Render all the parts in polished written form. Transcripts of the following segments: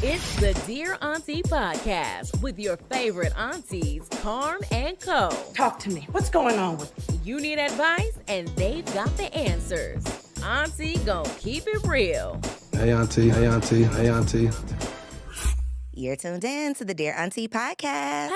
It's the Dear Aunty Podcast with your favorite aunties, Carm and Koe. Talk to me. What's going on with you? You need advice, and they've got the answers. Auntie gon' keep it real. Hey, Auntie. Hey, Auntie. Hey, Auntie. You're tuned in to the Dear Aunty Podcast.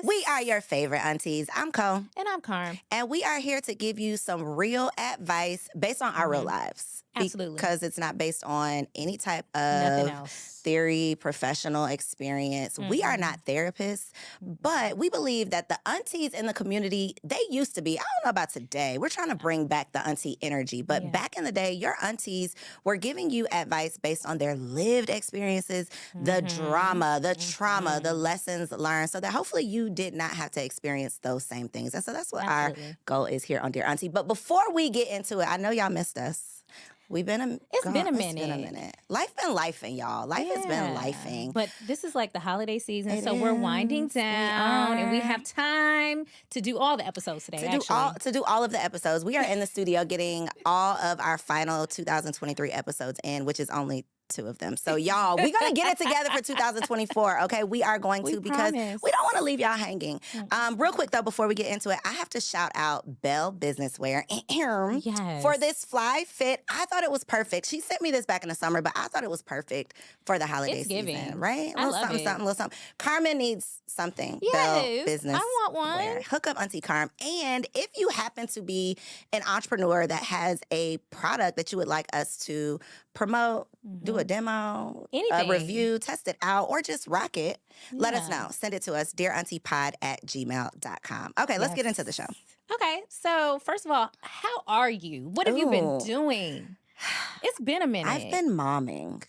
We are your favorite aunties. I'm Koe. And I'm Carm. And we are here to give you some real advice based on our real lives. Absolutely. Because it's not based on any type Nothing of else. theory, professional experience. We are not therapists, but we believe that the aunties in the community, they used to be, I don't know about today. We're trying to bring back the auntie energy. But back in the day, your aunties were giving you advice based on their lived experiences, the drama, the trauma, the lessons learned, so that hopefully you did not have to experience those same things. And so that's what our goal is here on Dear Auntie. But before we get into it, I know y'all missed us. It's been a minute. Life Been lifing, y'all. Life has been lifing. But this is like the holiday season, It so we're winding is. We down, and we are. have time to do all the episodes today. To do all of the episodes. We are in the studio getting all of our final 2023 episodes in, which is only 2 of them. So y'all, we're going to get it together for 2024, okay? We are going to because promise. we don't want to leave y'all hanging. Real quick, though, before we get into it, I have to shout out Belle Businesswear Yes. for this fly fit. I thought it was perfect. She sent me this back in the summer, but I thought it was perfect for the holiday It's season, giving. right? I love something, it. something, little something. Carmen needs something. Yes, Belle Business. I want one. wear. Hook up Auntie Carm. And if you happen to be an entrepreneur that has a product that you would like us to promote, do a demo, a Anything. review, test it out, or just rock it, let us Yeah. know. Send it to us, dearauntipod@gmail.com. Okay, let's get into the show. Okay, so first of all, how are you? What have you been Ooh. doing? It's been a minute. I've been momming.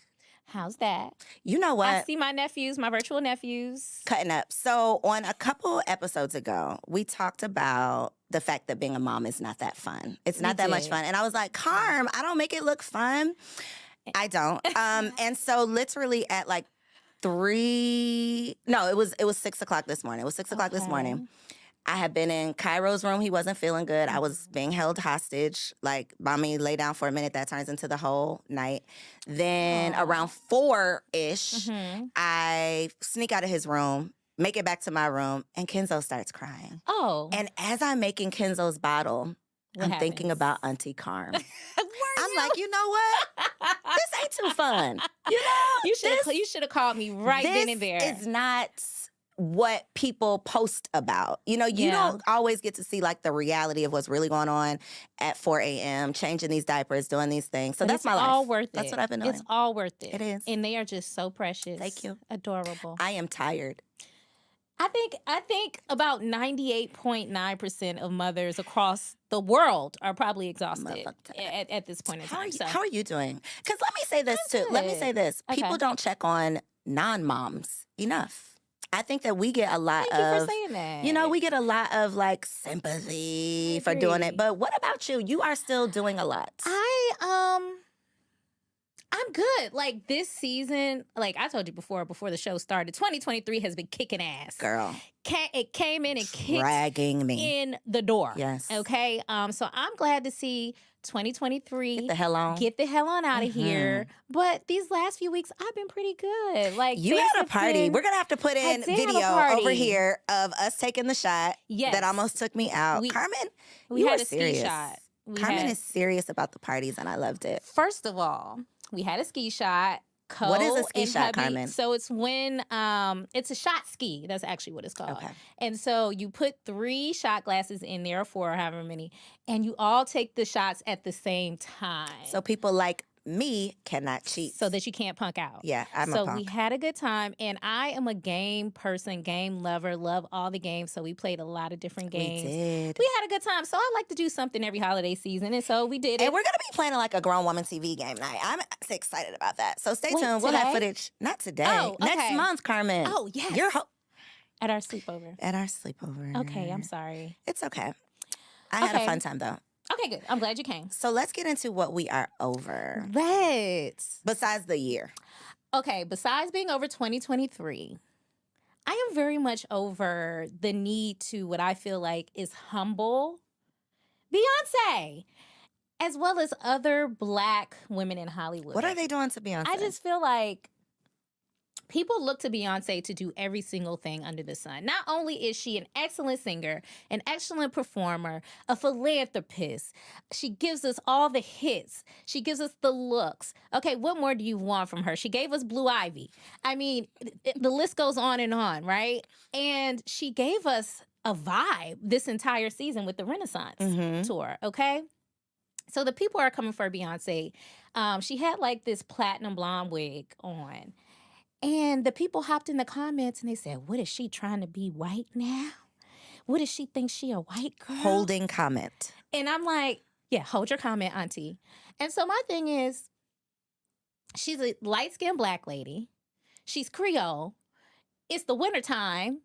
How's that? You know what? I see my nephews, my virtual nephews. Cutting up. So on a couple episodes ago, we talked about the fact that being a mom is not that fun. It's not that much did. fun. And I was like, Carm, I don't make it look fun. I don't. And so literally at like 3, no, it was 6 o'clock this morning. It was 6 o'clock this morning. I had been in Cairo's room. He wasn't feeling good. I was being held hostage. Like, mommy lay down for a minute. That turns into the whole night. Then around 4-ish, I sneak out of his room, make it back to my room, and Kenzo starts crying. Oh. And as I'm making Kenzo's bottle, I'm thinking happens? about Auntie Carm. I'm like, you know what? This ain't too fun. You know, You should have called me right then and there. This is not what people post about. You know, you Yeah. don't always get to see like the reality of what's really going on at 4 a.m., changing these diapers, doing these things. So But that's it's my life. all worth it. That's what I've been doing. It's all worth it. It is. And they are just so precious. Thank you. Adorable. I am tired. I think about 98.9% of mothers across the world are probably exhausted at this point in How are time. you, So how are you doing? Because let me say this too. Let me good. say this. Okay. People don't check on non-moms enough. I think that we get a lot thank you of, for saying that. you know, we get a lot of like sympathy for doing it. agree. But what about you? You are still doing a lot. I'm good. Like this season, like I told you before the show started, 2023 has been kicking ass. Girl, It came in and kicked dragging me. in the door. Yes. Okay. So I'm glad to see 2023 Get the hell on. get the hell on out of here. But these last few weeks, I've been pretty good. Like You things had a have party. been- We're going to have to put in did have a video party. over here of us taking the shot Yes. that almost took me out. We- Carmen, we you had were a ski serious. shot. Carmen is serious about the parties, and I loved it. First of all, we had a ski shot. What is a Cole ski and shot, hubby- Carmen? So it's when it's a shot ski. That's actually what it's called. Okay. And so you put 3 shot glasses in there, or 4, or however many, and you all take the shots at the same time. So people like me cannot cheat. So that you can't punk out. Yeah, I'm so a punk. we had a good time, and I am a game person, game lover, love all the games. So we played a lot of different games. We did. We had a good time. So I like to do something every holiday season, and so we did it. And we're going to be playing like a grown woman TV game night. I'm so excited about that. So stay tuned. We'll have today? footage. Not today. Oh, Next okay. month, Carmen. Oh, yes. You're At our sleepover. at our sleepover. Okay, I'm sorry. It's okay. I had a Okay. fun time, though. Okay, good. I'm glad you came. So let's get into what we are over. Let's. Besides the year. Okay, besides being over 2023, I am very much over the need to what I feel like is humble Beyonce, as well as other Black women in Hollywood. What are they doing to Beyonce? I just feel like People look to Beyonce to do every single thing under the sun. Not only is she an excellent singer, an excellent performer, a philanthropist, she gives us all the hits. She gives us the looks. Okay, what more do you want from her? She gave us Blue Ivy. I mean, the list goes on, right? And she gave us a vibe this entire season with the Renaissance tour, okay? So the people are coming for Beyonce. She had like this platinum blonde wig on. And the people hopped in the comments and they said, what is she trying to be white now? What does she think she a white girl? Holding comment. And I'm like, yeah, hold your comment, auntie. And so my thing is, she's a light-skinned Black lady. She's Creole. It's the wintertime.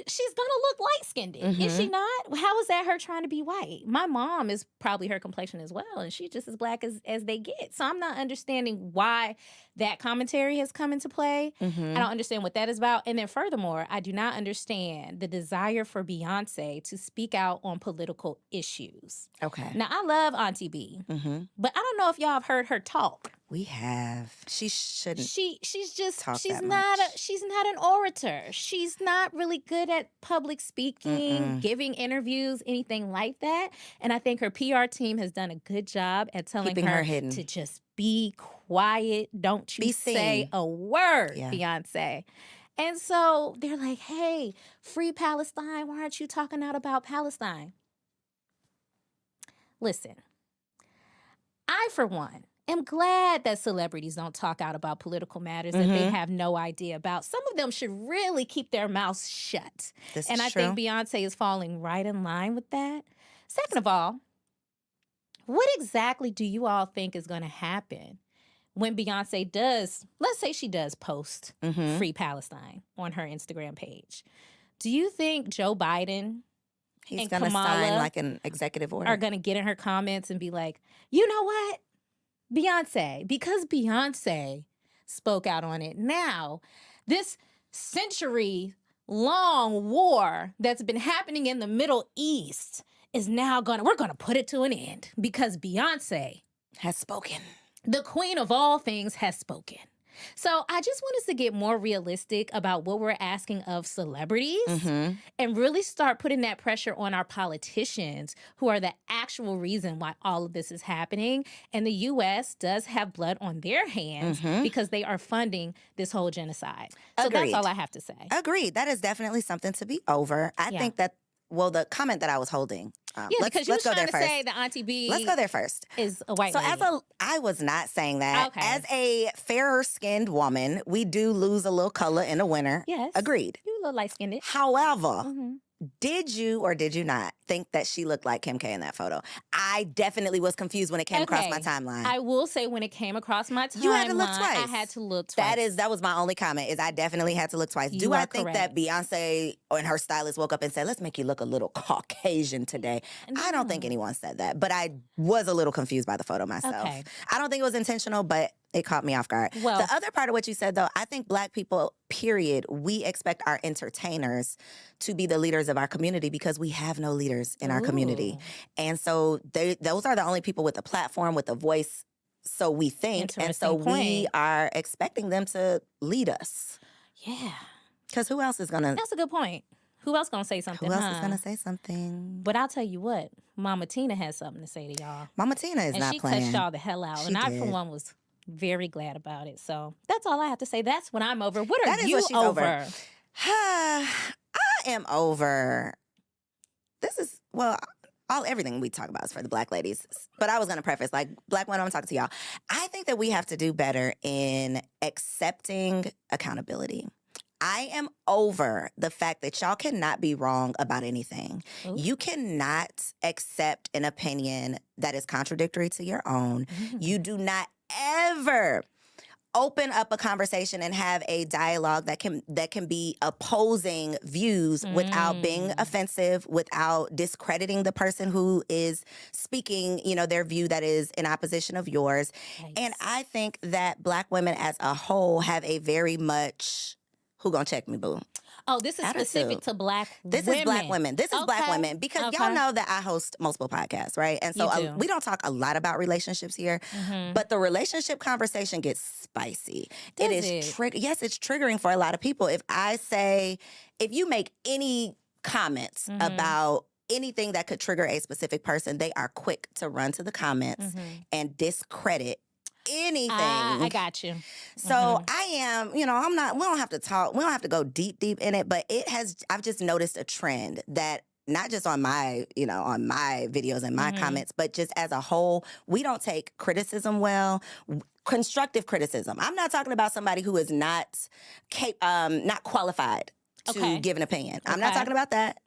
She's going to look light-skinned. Is she not? How is that her trying to be white? My mom is probably her complexion as well, and she's just as Black as they get. So I'm not understanding why that commentary has come into play. I don't understand what that is about. And then furthermore, I do not understand the desire for Beyonce to speak out on political issues. Okay. Now, I love Auntie B, but I don't know if y'all have heard her talk. We have. She shouldn't. She's just talk she's that not much. she's not an orator. She's not really good at public speaking, giving interviews, anything like that. And I think her PR team has done a good job at telling Keeping her her hidden. to just be quiet. Don't you Be say seen. a word, Yeah. Beyonce. And so they're like, hey, free Palestine. Why aren't you talking out about Palestine? Listen, I, for one, am glad that celebrities don't talk out about political matters that they have no idea about. Some of them should really keep their mouths shut. This And is I true. think Beyonce is falling right in line with that. Second of all, what exactly do you all think is going to happen when Beyonce does, let's say she does post Free Palestine on her Instagram page? Do you think Joe Biden He's and going to sign Kamala like an executive order. are going to get in her comments and be like, you know what? Beyonce, because Beyonce spoke out on it. Now, this century-long war that's been happening in the Middle East is now we're gonna put it to an end because Beyonce, Has spoken. the queen of all things, has spoken. So I just want us to get more realistic about what we're asking of celebrities and really start putting that pressure on our politicians who are the actual reason why all of this is happening. And the U.S. does have blood on their hands because they are funding this whole genocide. So Agreed. that's all I have to say. Agreed. That is definitely something to be over. I think that, well, the comment that I was holding. Because you was go trying there to first. say that Auntie B Let's go there first. is a white So lady. I was not saying that. Okay. As a fairer-skinned woman, we do lose a little color in the winter. Yes. Agreed. You a little light-skinned. However, did you or did you not think that she looked like Kim K in that photo? I definitely was confused when it came across my timeline. I will say when it came across my timeline, You had to look twice. I had to look twice. That was my only comment, is I definitely had to look twice. Do You I are think correct. that Beyonce and her stylist woke up and said, let's make you look a little Caucasian today? I don't think anyone said that, but I was a little confused by the photo myself. Okay. I don't think it was intentional, but it caught me off guard. Well- the other part of what you said, though, I think Black people, period, we expect our entertainers to be the leaders of our community because we have no leaders in our community. And so those are the only people with a platform, with a voice, so we think. And so Interesting we point. are expecting them to lead us. Yeah. Because who else is going to... That's a good point. Who else gonna say something? Who else is going to say something? But I'll tell you what, Mama Tina has something to say to y'all. Mama Tina is And not she playing. touched y'all the hell out. She And I, for did. one, was very glad about it. So that's all I have to say. That's what I'm over. What are That is you what she's over. I am over. This is, well, everything we talk about is for the Black ladies. But I was going to preface, like, Black women, I'm talking to y'all. I think that we have to do better in accepting accountability. I am over the fact that y'all cannot be wrong about anything. Ooh. You cannot accept an opinion that is contradictory to your own. You do not ever open up a conversation and have a dialogue that can be opposing views without being offensive, without discrediting the person who is speaking, their view that is in opposition of yours. Nice. And I think that Black women as a whole have a very much, who gonna check me, boo? Oh, this is specific to Black women. This is Black women. This is Black women. Because y'all know that I host multiple podcasts, right? And so we don't talk a lot about relationships here, but the relationship conversation gets spicy. Yes, it's triggering for a lot of people. If you make any comments about anything that could trigger a specific person, they are quick to run to the comments and discredit anything. I got you. So I am, we don't have to talk, we don't have to go deep in it, but I've just noticed a trend that not just on my, on my videos and my comments, but just as a whole, we don't take criticism well. Constructive criticism. I'm not talking about somebody who is not qualified to give an opinion. I'm not talking about that.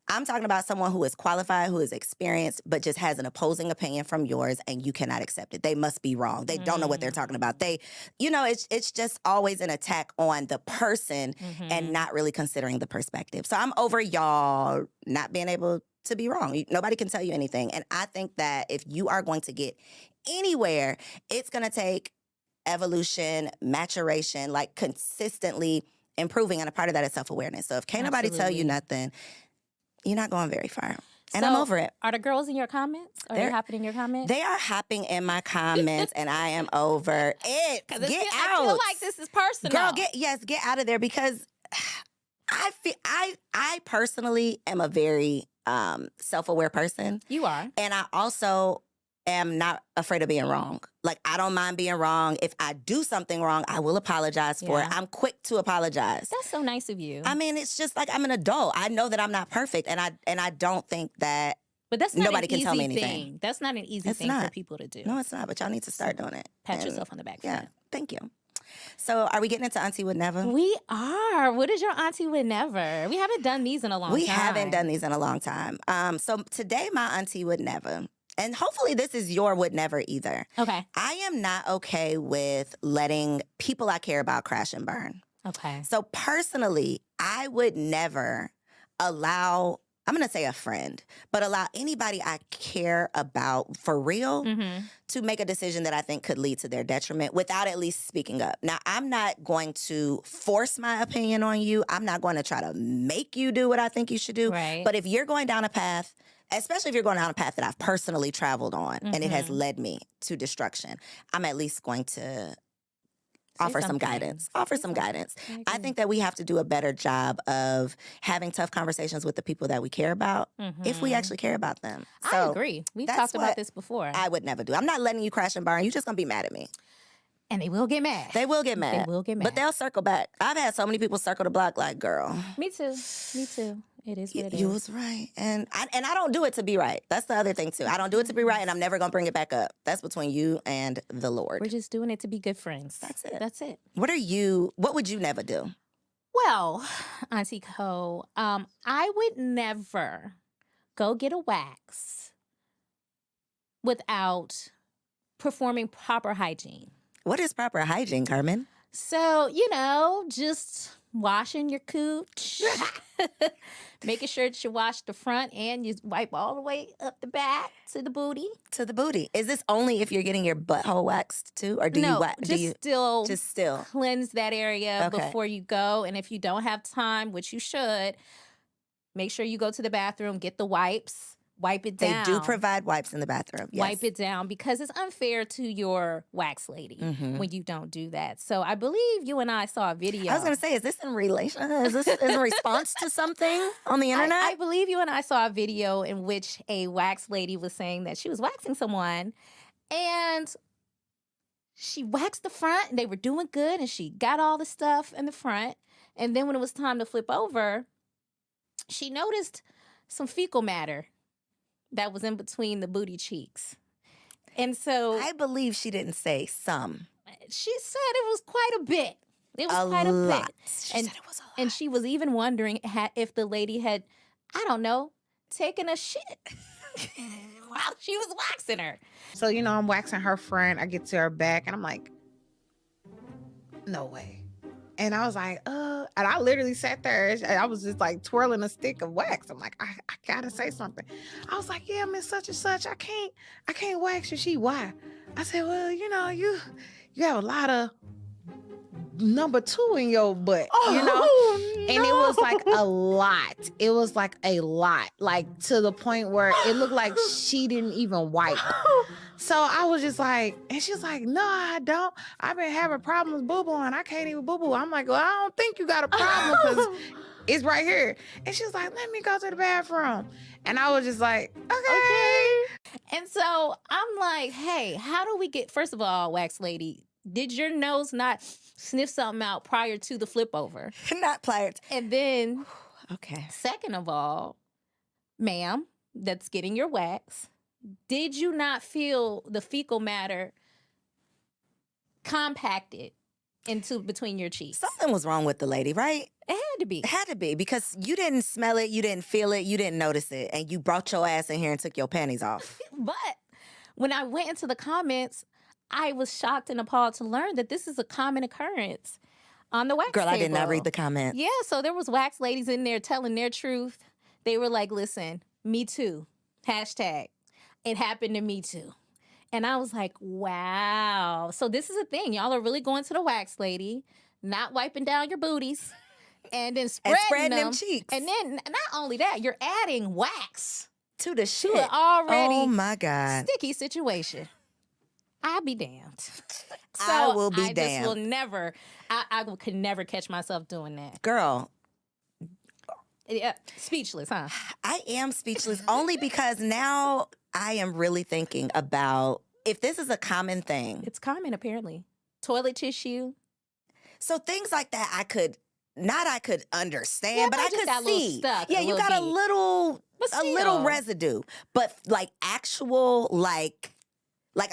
I'm talking about someone who is qualified, who is experienced, but just has an opposing opinion from yours, and you cannot accept it. They must be wrong. They don't know what they're talking about. It's just always an attack on the person and not really considering the perspective. So I'm over y'all not being able to be wrong. Nobody can tell you anything. And I think that if you are going to get anywhere, it's going to take evolution, maturation, like consistently improving. And a part of that is self-awareness. So if can't nobody tell you nothing, you're not going very far. And I'm over it. Are the girls in your comments? Are they hopping in your comments? They are hopping in my comments, and I am over it. Get out. I feel like this is personal. Girl, get out of there, because I personally am a very self-aware person. You are. And I also am not afraid of being wrong. Like, I don't mind being wrong. If I do something wrong, I will apologize for it. I'm quick to apologize. That's so nice of you. I mean, it's just like I'm an adult. I know that I'm not perfect, and I don't think that but that's not nobody an can easy tell me anything. Thing. That's not an easy thing for people to do. No, it's not, but y'all need to start doing it. Pat yourself on the back for that. Thank you. So are we getting into Auntie Would Never? We are. What is your Auntie Would Never? We haven't done these in a long time. We haven't done these in a long time. So today, my Auntie Would Never. And hopefully this is your would never either. Okay. I am not okay with letting people I care about crash and burn. Okay. So personally, I would never allow, I'm going to say a friend, but allow anybody I care about for real to make a decision that I think could lead to their detriment without at least speaking up. Now, I'm not going to force my opinion on you. I'm not going to try to make you do what I think you should do. Right. But if you're going down a path, especially if you're going down a path that I've personally traveled on and it has led me to destruction, I'm at least going to offer some guidance. I think that we have to do a better job of having tough conversations with the people that we care about if we actually care about them. So I agree. We've talked about this before. I would never do. I'm not letting you crash and burn. You're just going to be mad at me. And they will get mad. They will get mad. But they'll circle back. I've had so many people circle the block like, girl. Me too. It is what it is. You was right. And I don't do it to be right. That's the other thing, too. I don't do it to be right, and I'm never going to bring it back up. That's between you and the Lord. We're just doing it to be good friends. That's it. What would you never do? Well, Auntie Koe, I would never go get a wax without performing proper hygiene. What is proper hygiene, Carmen? So, just washing your cooch, making sure that you wash the front and you wipe all the way up the back to the booty. To the booty. Is this only if you're getting your butthole waxed too, or do you just still cleanse that area before you go? And if you don't have time, which you should, make sure you go to the bathroom, get the wipes. Wipe it down. They do provide wipes in the bathroom. Yes. Wipe it down, because it's unfair to your wax lady when you don't do that. So I believe you and I saw a video. I was going to say, is this in relation? Is this in response to something on the internet? I believe you and I saw a video in which a wax lady was saying that she was waxing someone, and she waxed the front, and they were doing good, and she got all the stuff in the front. And then when it was time to flip over, she noticed some fecal matter that was in between the booty cheeks. And so I believe she didn't say some. She said it was quite a bit. It was quite a bit. She said it was a lot. And she was even wondering if the lady had, I don't know, taken a shit while she was waxing her. So, I'm waxing her front. I get to her back and I'm like, no way. And I was like, and I literally sat there and I was just like twirling a stick of wax. I'm like, I gotta say something. I was like, yeah, Miss such and such, I can't wax you. She, why? I said, well, you have a lot of number 2 in your butt. And it was like a lot. It was like a lot. Like to the point where it looked like she didn't even wipe. So I was just like, and she's like, no, I don't. I've been having problems boo-booing. I can't even boo-boo. I'm like, well, I don't think you got a problem because it's right here. And she was like, let me go to the bathroom. And I was just like, okay. And so I'm like, hey, how do we get, first of all, wax lady, did your nose not sniff something out prior to the flip over? Not prior to. And then, Okay. second of all, ma'am, that's getting your wax, did you not feel the fecal matter compacted into between your cheeks? Something was wrong with the lady, right? It had to be. It had to be because you didn't smell it, you didn't feel it, you didn't notice it, and you brought your ass in here and took your panties off. But when I went into the comments, I was shocked and appalled to learn that this is a common occurrence on the wax Girl, I did not table. read the comments. Yeah, so there was wax ladies in there telling their truth. They were like, listen, me too. Hashtag, it happened to me too. And I was like, wow. So this is a thing. Y'all are really going to the wax lady, not wiping down your booties, and then spreading them cheeks. And then not only that, you're adding wax To the shit. to an already Oh my God. sticky situation. I'll be damned. So I will be I just damned. will never, I could never catch myself doing that. Girl, Yeah, speechless, huh? I am speechless only because now I am really thinking about if this is a common thing. It's common, apparently. Toilet tissue. So things like that I could understand, Yeah, but but I just got could a little see. stuck, Yeah, a you little got a bit. little But a little still. residue. But like actual like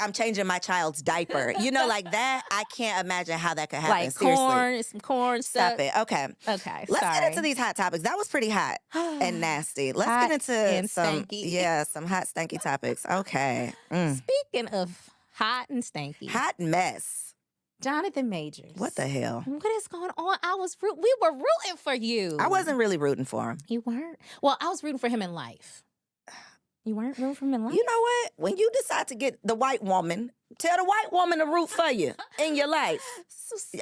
I'm changing my child's diaper. You know, like that, I can't imagine how that could happen. Like Seriously. corn, some corn stuff. Stop it. Okay. Okay, Let's sorry. get into these hot topics. That was pretty hot and nasty. Let's Hot get into and some stanky. some hot stanky topics. Okay. Speaking of hot and stanky, Hot mess. Jonathan Majors. What the hell? What is going on? We were rooting for you. I wasn't really rooting for him. You weren't? Well, I was rooting for him in life. You weren't rooting for him in life? You know what? When you decide to get the white woman, tell the white woman to root for you in your life.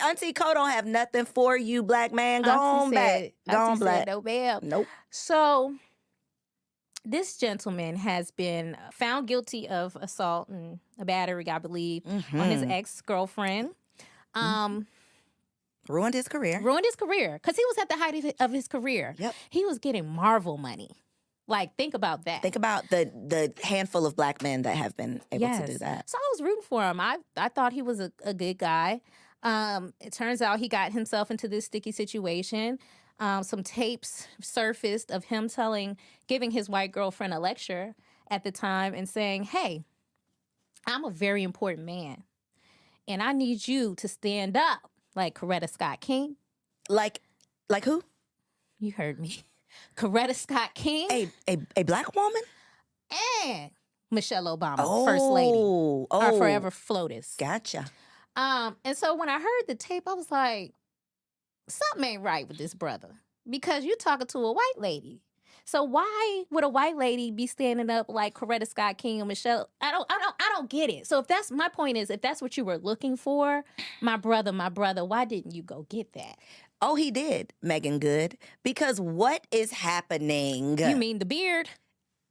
Auntie Koe don't have nothing for you, black man. Go on back. Go on black. No, babe. Nope. So, this gentleman has been found guilty of assault and a battery, I believe, on his ex-girlfriend. Ruined his career. Ruined his career because he was at the height of his career. Yep. He was getting Marvel money. Like, think about that. Think about the handful of black men that have been able to do that. So I was rooting for him. I thought he was a good guy. It turns out he got himself into this sticky situation. Some tapes surfaced of him giving his white girlfriend a lecture at the time and saying, hey, I'm a very important man. And I need you to stand up like Coretta Scott King. Like who? You heard me. Coretta Scott King. A black woman? And Michelle Obama, First Lady. Our forever FLOTUS. Gotcha. And so when I heard the tape, I was like, something ain't right with this brother. Because you're talking to a white lady. So why would a white lady be standing up like Coretta Scott King and Michelle? I don't get it. So if that's my point is, if that's what you were looking for, my brother, why didn't you go get that? Oh, he did, Megan Good. Because what is happening? You mean the beard?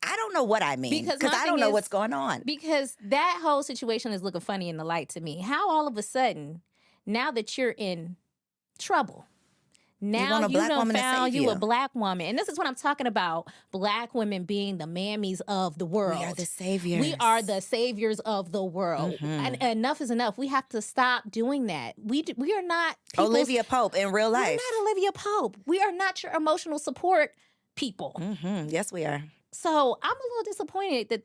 I don't know what I mean. Because Because my I thing don't know is- what's going on. Because that whole situation is looking funny in the light to me. How all of a sudden, now that you're in trouble, now want a you black done woman to found save you you. a black woman. And this is what I'm talking about. Black women being the mammies of the world. We are the saviors. We are the saviors of the world. And enough is enough. We have to stop doing that. We are not people's- Olivia Pope in real We're life. not Olivia Pope. We are not your emotional support people. Yes, we are. So I'm a little disappointed that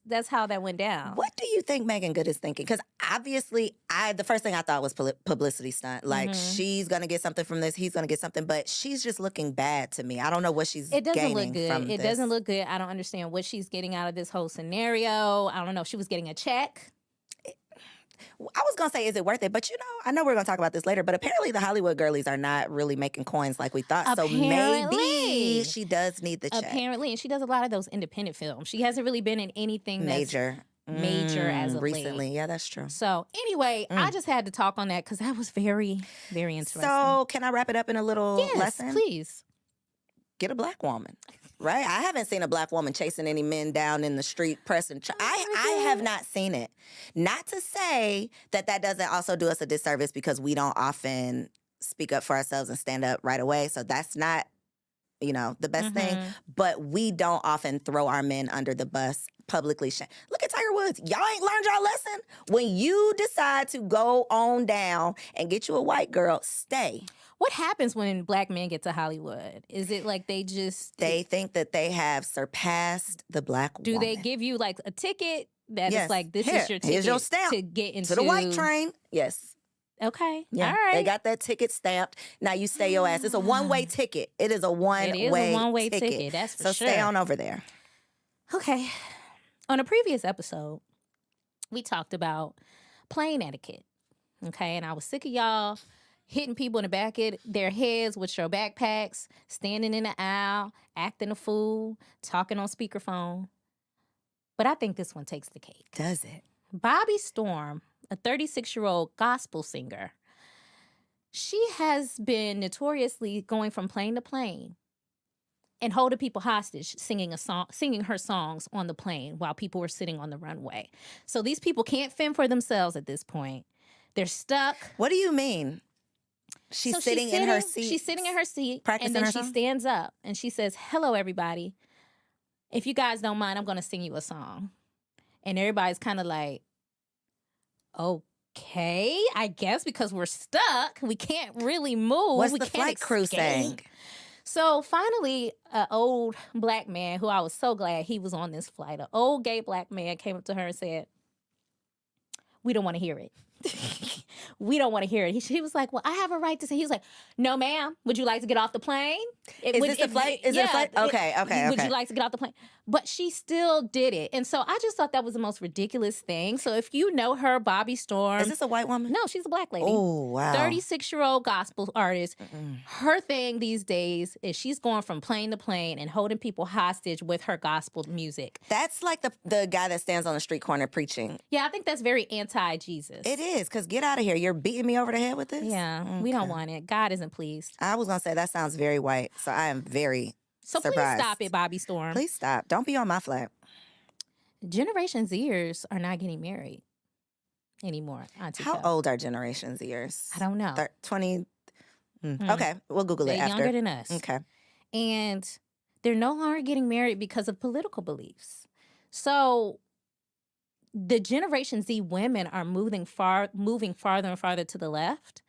that's how that went down. What do you think Megan Good is thinking? Because obviously, the first thing I thought was publicity stunt. Like, she's going to get something from this, he's going to get something, but she's just looking bad to me. I don't know what she's It doesn't gaining look good. from It this. doesn't look good. I don't understand what she's getting out of this whole scenario. I don't know if she was getting a check. I was going to say, is it worth it? But I know we're going to talk about this later, but apparently the Hollywood girlies are not really making coins like we thought. So maybe Apparently. she does need the check. Apparently, and she does a lot of those independent films. She hasn't really been in anything that's Major. major as of recently. late. Yeah, that's true. So anyway, I just had to talk on that because that was very, very interesting. So can I wrap it up in a little lesson? Yes, please. Get a black woman. Right? I haven't seen a black woman chasing any men down in the street pressing. I have not seen it. Not to say that doesn't also do us a disservice because we don't often speak up for ourselves and stand up right away. So that's not, the best thing. But we don't often throw our men under the bus publicly. Look at Tiger Woods. Y'all ain't learned y'all lesson? When you decide to go on down and get you a white girl, stay. What happens when black men get to Hollywood? Is it like they think that they have surpassed the black woman? Do they give you like a ticket that is like, this is your ticket here's your stamp to get into the white train? Yes. Okay. Yeah. All right. They got that ticket stamped. Now you stay your ass. It's a one-way ticket. It is a one-way ticket. That's for sure. So stay on over there. Okay. On a previous episode, we talked about plane etiquette. Okay. And I was sick of y'all hitting people in the back of their heads with your backpacks, standing in the aisle, acting a fool, talking on speakerphone. But I think this one takes the cake. Does it? Bobby Storm, a 36-year-old gospel singer, she has been notoriously going from plane to plane and holding people hostage, singing her songs on the plane while people were sitting on the runway. So these people can't fend for themselves at this point. They're stuck. What do you mean? She's sitting in her seat. She's sitting in her seat, practicing and then her she song? stands up and she says, "Hello, everybody. If you guys don't mind, I'm going to sing you a song." And everybody's kind of like, okay, I guess, because we're stuck. We can't really move. What's we the can't flight crew escape. saying? So finally, an old black man, who I was so glad he was on this flight, an old gay black man came up to her and said, "We don't want to hear it." We don't want to hear it. He was like, "Well, I have a right to say." He was like, "No, ma'am. Would you like to get off the plane?" Is this a flight? Is it a flight? Okay. Would you like to get off the plane? But she still did it. And so I just thought that was the most ridiculous thing. So if you know her, Bobby Storm. Is this a white woman? No, she's a black lady. Oh, wow. 36-year-old gospel artist. Her thing these days is she's going from plane to plane and holding people hostage with her gospel music. That's like the guy that stands on the street corner preaching. Yeah, I think that's very anti-Jesus. It is, because get out of here. You're beating me over the head with this? Yeah, we don't want it. God isn't pleased. I was going to say, that sounds very white, so I am very surprised. Please stop it, Bobby Storm. Please stop. Don't be on my flag. Generation Zers are not getting married anymore. Auntie How Koe. old are Generation Zers? I don't know. 20? Okay, we'll Google They're it after. younger than us. Okay. And they're no longer getting married because of political beliefs. So the Generation Z women are moving farther and farther to the left,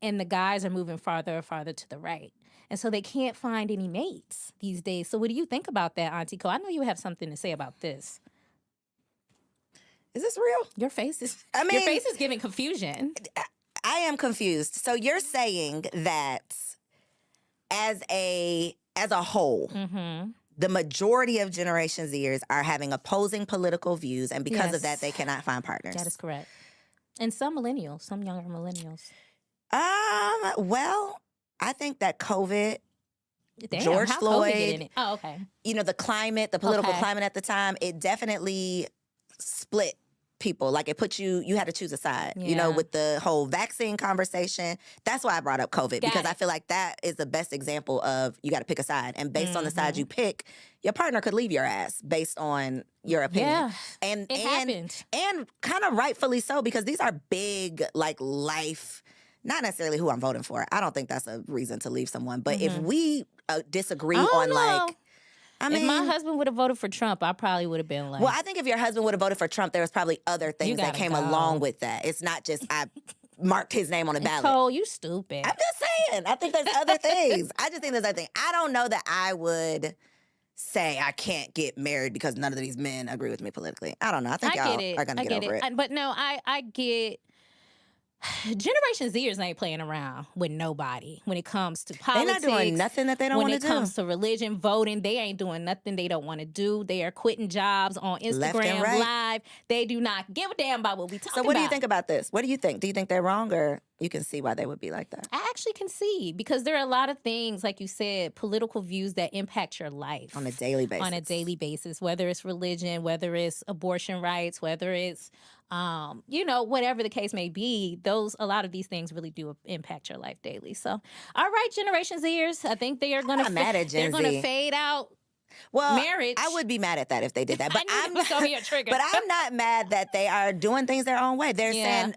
and the guys are moving farther and farther to the right. And so they can't find any mates these days. So what do you think about that, Auntie Koe? I know you have something to say about this. Is this real? Your face is giving confusion. I am confused. So you're saying that as a whole, the majority of Generation Zers are having opposing political views, and because of that, they cannot find partners. That is correct. And some millennials, some younger millennials. Well, I think that COVID, Damn, George how Floyd, COVID get in it? Oh, okay. The climate, the political climate at the time, it definitely split people. Like it put you had to choose a side, with the whole vaccine conversation. That's why I brought up COVID, because I feel like that is the best example of you got to pick a side. And based on the side you pick, your partner could leave your ass based on your opinion. Yeah, and it happened. And kind of rightfully so, because these are big, like, life, not necessarily who I'm voting for. I don't think that's a reason to leave someone. But if we disagree on, like, I mean, if my husband would have voted for Trump, I probably would have been like... Well, I think if your husband would have voted for Trump, there was probably other things that came along with that. It's not just I marked his name on the ballot. Cole, you stupid. I'm just saying. I think there's other things. I just think there's other things. I don't know that I would say I can't get married because none of these men agree with me politically. I don't know. I think y'all are going to get over it. But no, I get... Generation Zers ain't playing around with nobody when it comes to politics. They're not doing nothing that they don't want to do. When it comes to religion, voting, they ain't doing nothing they don't want to do. They are quitting jobs on Instagram Live. They do not give a damn about what we talking about. So what do you think about this? What do you think? Do you think they're wrong or... You can see why they would be like that. I actually can see, because there are a lot of things, like you said, political views that impact your life. On a daily basis. On a daily basis, whether it's religion, whether it's abortion rights, whether it's, whatever the case may be, a lot of these things really do impact your life daily. So, all right, Generation Zers, I think they are going to fade out. Well, marriage. I would be mad at that if they did that. But I'm not mad that they are doing things their own way. They're saying,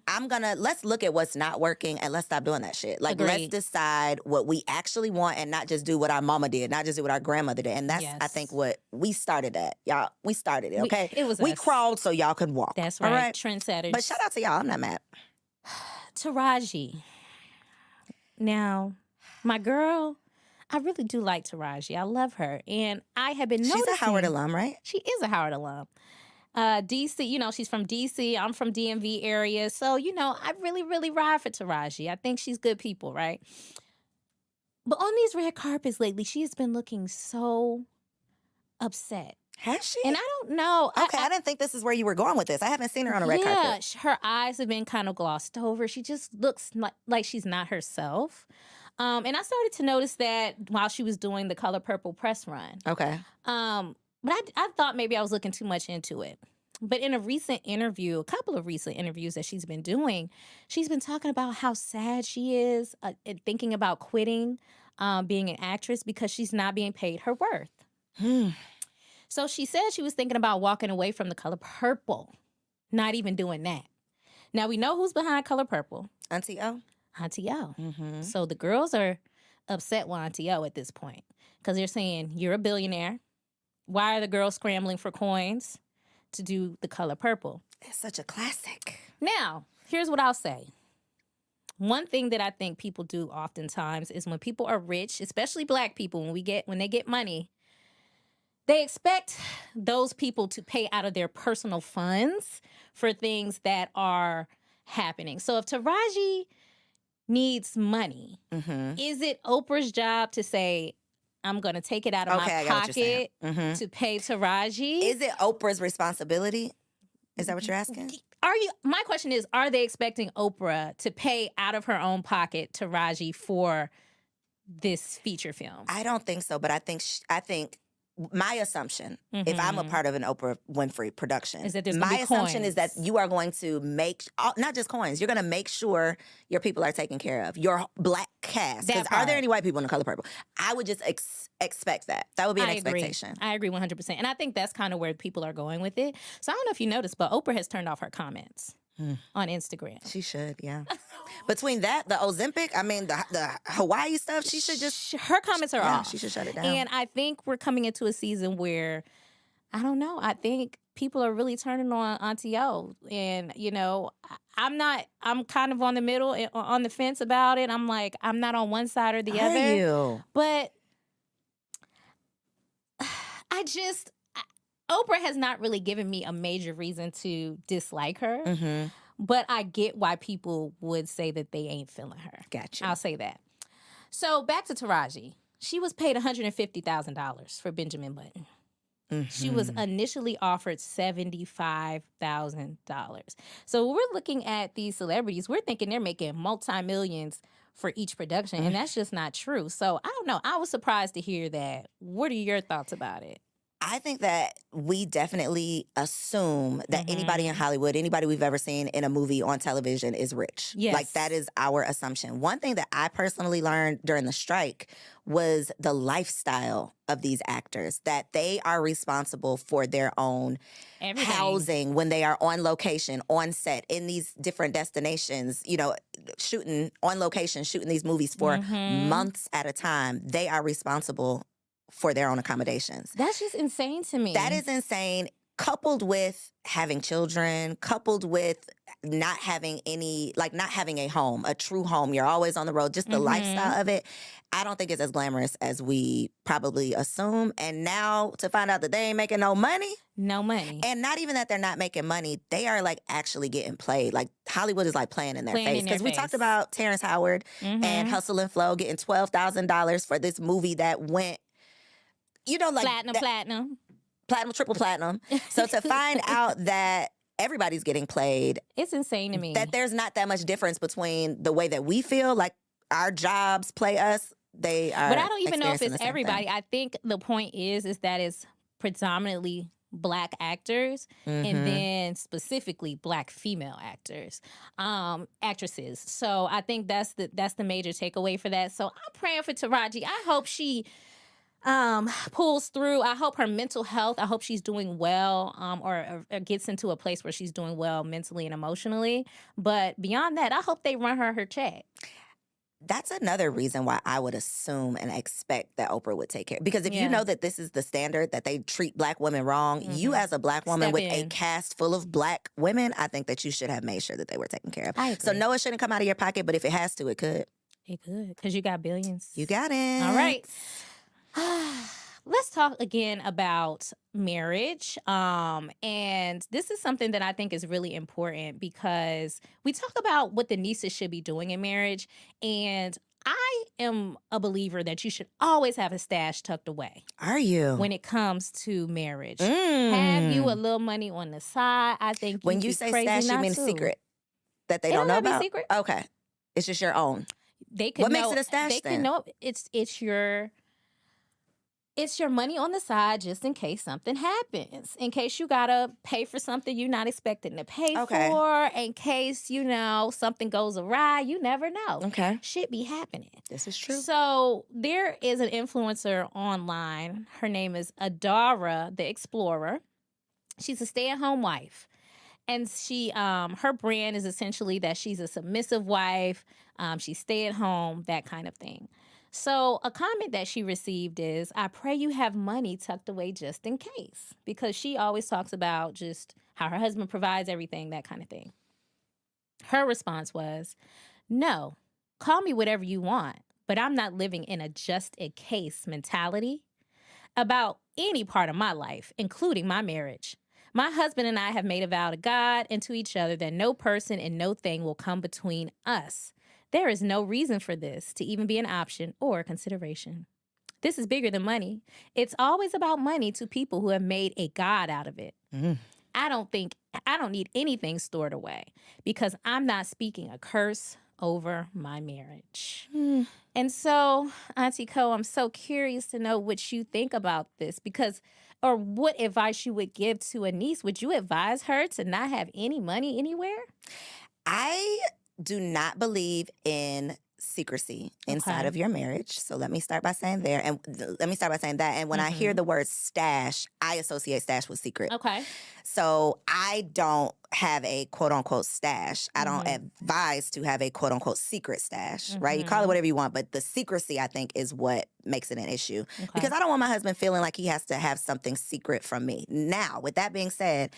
let's look at what's not working and let's stop doing that shit. Like, let's decide what we actually want and not just do what our mama did, not just do what our grandmother did. And that's, I think, what we started at. Y'all, we started it, okay? We crawled so y'all could walk. That's right. All right? Trendsetters. But shout out to y'all. I'm not mad. Taraji. Now, my girl, I really do like Taraji. I love her. And I have been noticing. She's a Howard alum, right? She is a Howard alum. DC, she's from DC. I'm from DMV area. So, I really, really ride for Taraji. I think she's good people, right? But on these red carpets lately, she has been looking so upset. Has she? And I don't know. Okay, I didn't think this is where you were going with this. I haven't seen her on a red carpet. Yeah, her eyes have been kind of glossed over. She just looks like she's not herself. And I started to notice that while she was doing the Color Purple press run. Okay. But I thought maybe I was looking too much into it. But in a couple of recent interviews that she's been doing, she's been talking about how sad she is and thinking about quitting being an actress because she's not being paid her worth. So she said she was thinking about walking away from the Color Purple, not even doing that. Now, we know who's behind Color Purple. Auntie O. Auntie O. Mm-hmm. So the girls are upset with Auntie O at this point because they're saying, you're a billionaire. Why are the girls scrambling for coins to do the Color Purple? It's such a classic. Now, here's what I'll say. One thing that I think people do oftentimes is when people are rich, especially Black people, when they get money, they expect those people to pay out of their personal funds for things that are happening. So if Taraji needs money, is it Oprah's job to say, I'm going to take it out of my pocket to pay Taraji? Is it Oprah's responsibility? Is that what you're asking? My question is, are they expecting Oprah to pay out of her own pocket Taraji for this feature film? I don't think so, but I think my assumption, if I'm a part of an Oprah Winfrey production, is that there's my assumption coins. is that you are going to make, not just coins, you're going to make sure your people are taken care of, your Black cast. Because are there any white people in the Color Purple? I would just expect that. That would be an expectation. I agree 100%. And I think that's kind of where people are going with it. So I don't know if you noticed, but Oprah has turned off her comments on Instagram. She should, yeah. Between that, the Ozempic, the Hawaii stuff, she should just... Her comments are off. She should shut it down. And I think we're coming into a season where, I don't know, I think people are really turning on Auntie O. And, I'm kind of on the middle, on the fence about it. I'm like, I'm not on one side or the other. Are you? But Oprah has not really given me a major reason to dislike her. But I get why people would say that they ain't feeling her. Gotcha. I'll say that. So back to Taraji. She was paid $150,000 for Benjamin Button. She was initially offered $75,000. So when we're looking at these celebrities, we're thinking they're making multi-millions for each production, and that's just not true. So I don't know. I was surprised to hear that. What are your thoughts about it? I think that we definitely assume that anybody in Hollywood, anybody we've ever seen in a movie on television is rich. Yes. Like, that is our assumption. One thing that I personally learned during the strike was the lifestyle of these actors, that they are responsible for their own housing when they are on location, on set, in these different destinations, shooting on location, shooting these movies for months at a time. They are responsible for their own accommodations. That's just insane to me. That is insane, coupled with having children, coupled with not having a home, a true home. You're always on the road, just the lifestyle of it. I don't think it's as glamorous as we probably assume. And now to find out that they ain't making no money. No money. And not even that they're not making money, they are actually getting played. Hollywood is playing in their face. Because we talked about Terrence Howard and Hustle and Flow getting $12,000 for this movie that went, platinum, triple platinum. So to find out that everybody's getting played. It's insane to me. That there's not that much difference between the way that we feel, like our jobs play us. They are. But I don't even know if experiencing it's the same everybody. thing. I think the point is that it's predominantly Black actors and then specifically Black female actors, actresses. So I think that's the major takeaway for that. So I'm praying for Taraji. I hope she pulls through. I hope her mental health, I hope she's doing well, or gets into a place where she's doing well mentally and emotionally. But beyond that, I hope they run her check. That's another reason why I would assume and expect that Oprah would take care. Because if you know that this is the standard, that they treat Black women wrong, you as a Black woman Step with in. a cast full of Black women, I think that you should have made sure that they were taken care of. I agree. So no, it shouldn't come out of your pocket, but if it has to, it could. It could, because you got billions. You got it. All right. Let's talk again about marriage. And this is something that I think is really important because we talk about what the nieces should be doing in marriage. And I am a believer that you should always have a stash tucked away. Are you? When it comes to marriage. Have you a little money on the side? I think When you say stash, you mean secret? That they don't know have to be about? secret. Okay. It's just your own. They could What know, makes it a stash They then? could know it's your money on the side just in case something happens. In case you gotta pay for something you're not expecting to pay for. In case, something goes awry. You never know. Okay. Shit be happening. This is true. So there is an influencer online. Her name is Adara the Explorer. She's a stay-at-home wife. And she, her brand is essentially that she's a submissive wife. She stay at home, that kind of thing. So a comment that she received is, I pray you have money tucked away just in case. Because she always talks about just how her husband provides everything, that kind of thing. Her response was, no, call me whatever you want, but I'm not living in a just in case mentality about any part of my life, including my marriage. My husband and I have made a vow to God and to each other that no person and no thing will come between us. There is no reason for this to even be an option or a consideration. This is bigger than money. It's always about money to people who have made a God out of it. I don't need anything stored away because I'm not speaking a curse over my marriage. And so, Auntie Koe, I'm so curious to know what you think about this or what advice you would give to a niece. Would you advise her to not have any money anywhere? I do not believe in secrecy inside of your marriage. So let me start by saying that. And when I hear the word stash, I associate stash with secret. Okay. So I don't have a quote unquote stash. I don't advise to have a quote unquote secret stash, right? You call it whatever you want, but the secrecy, I think, is what makes it an issue. Because I don't want my husband feeling like he has to have something secret from me. Now, with that being said,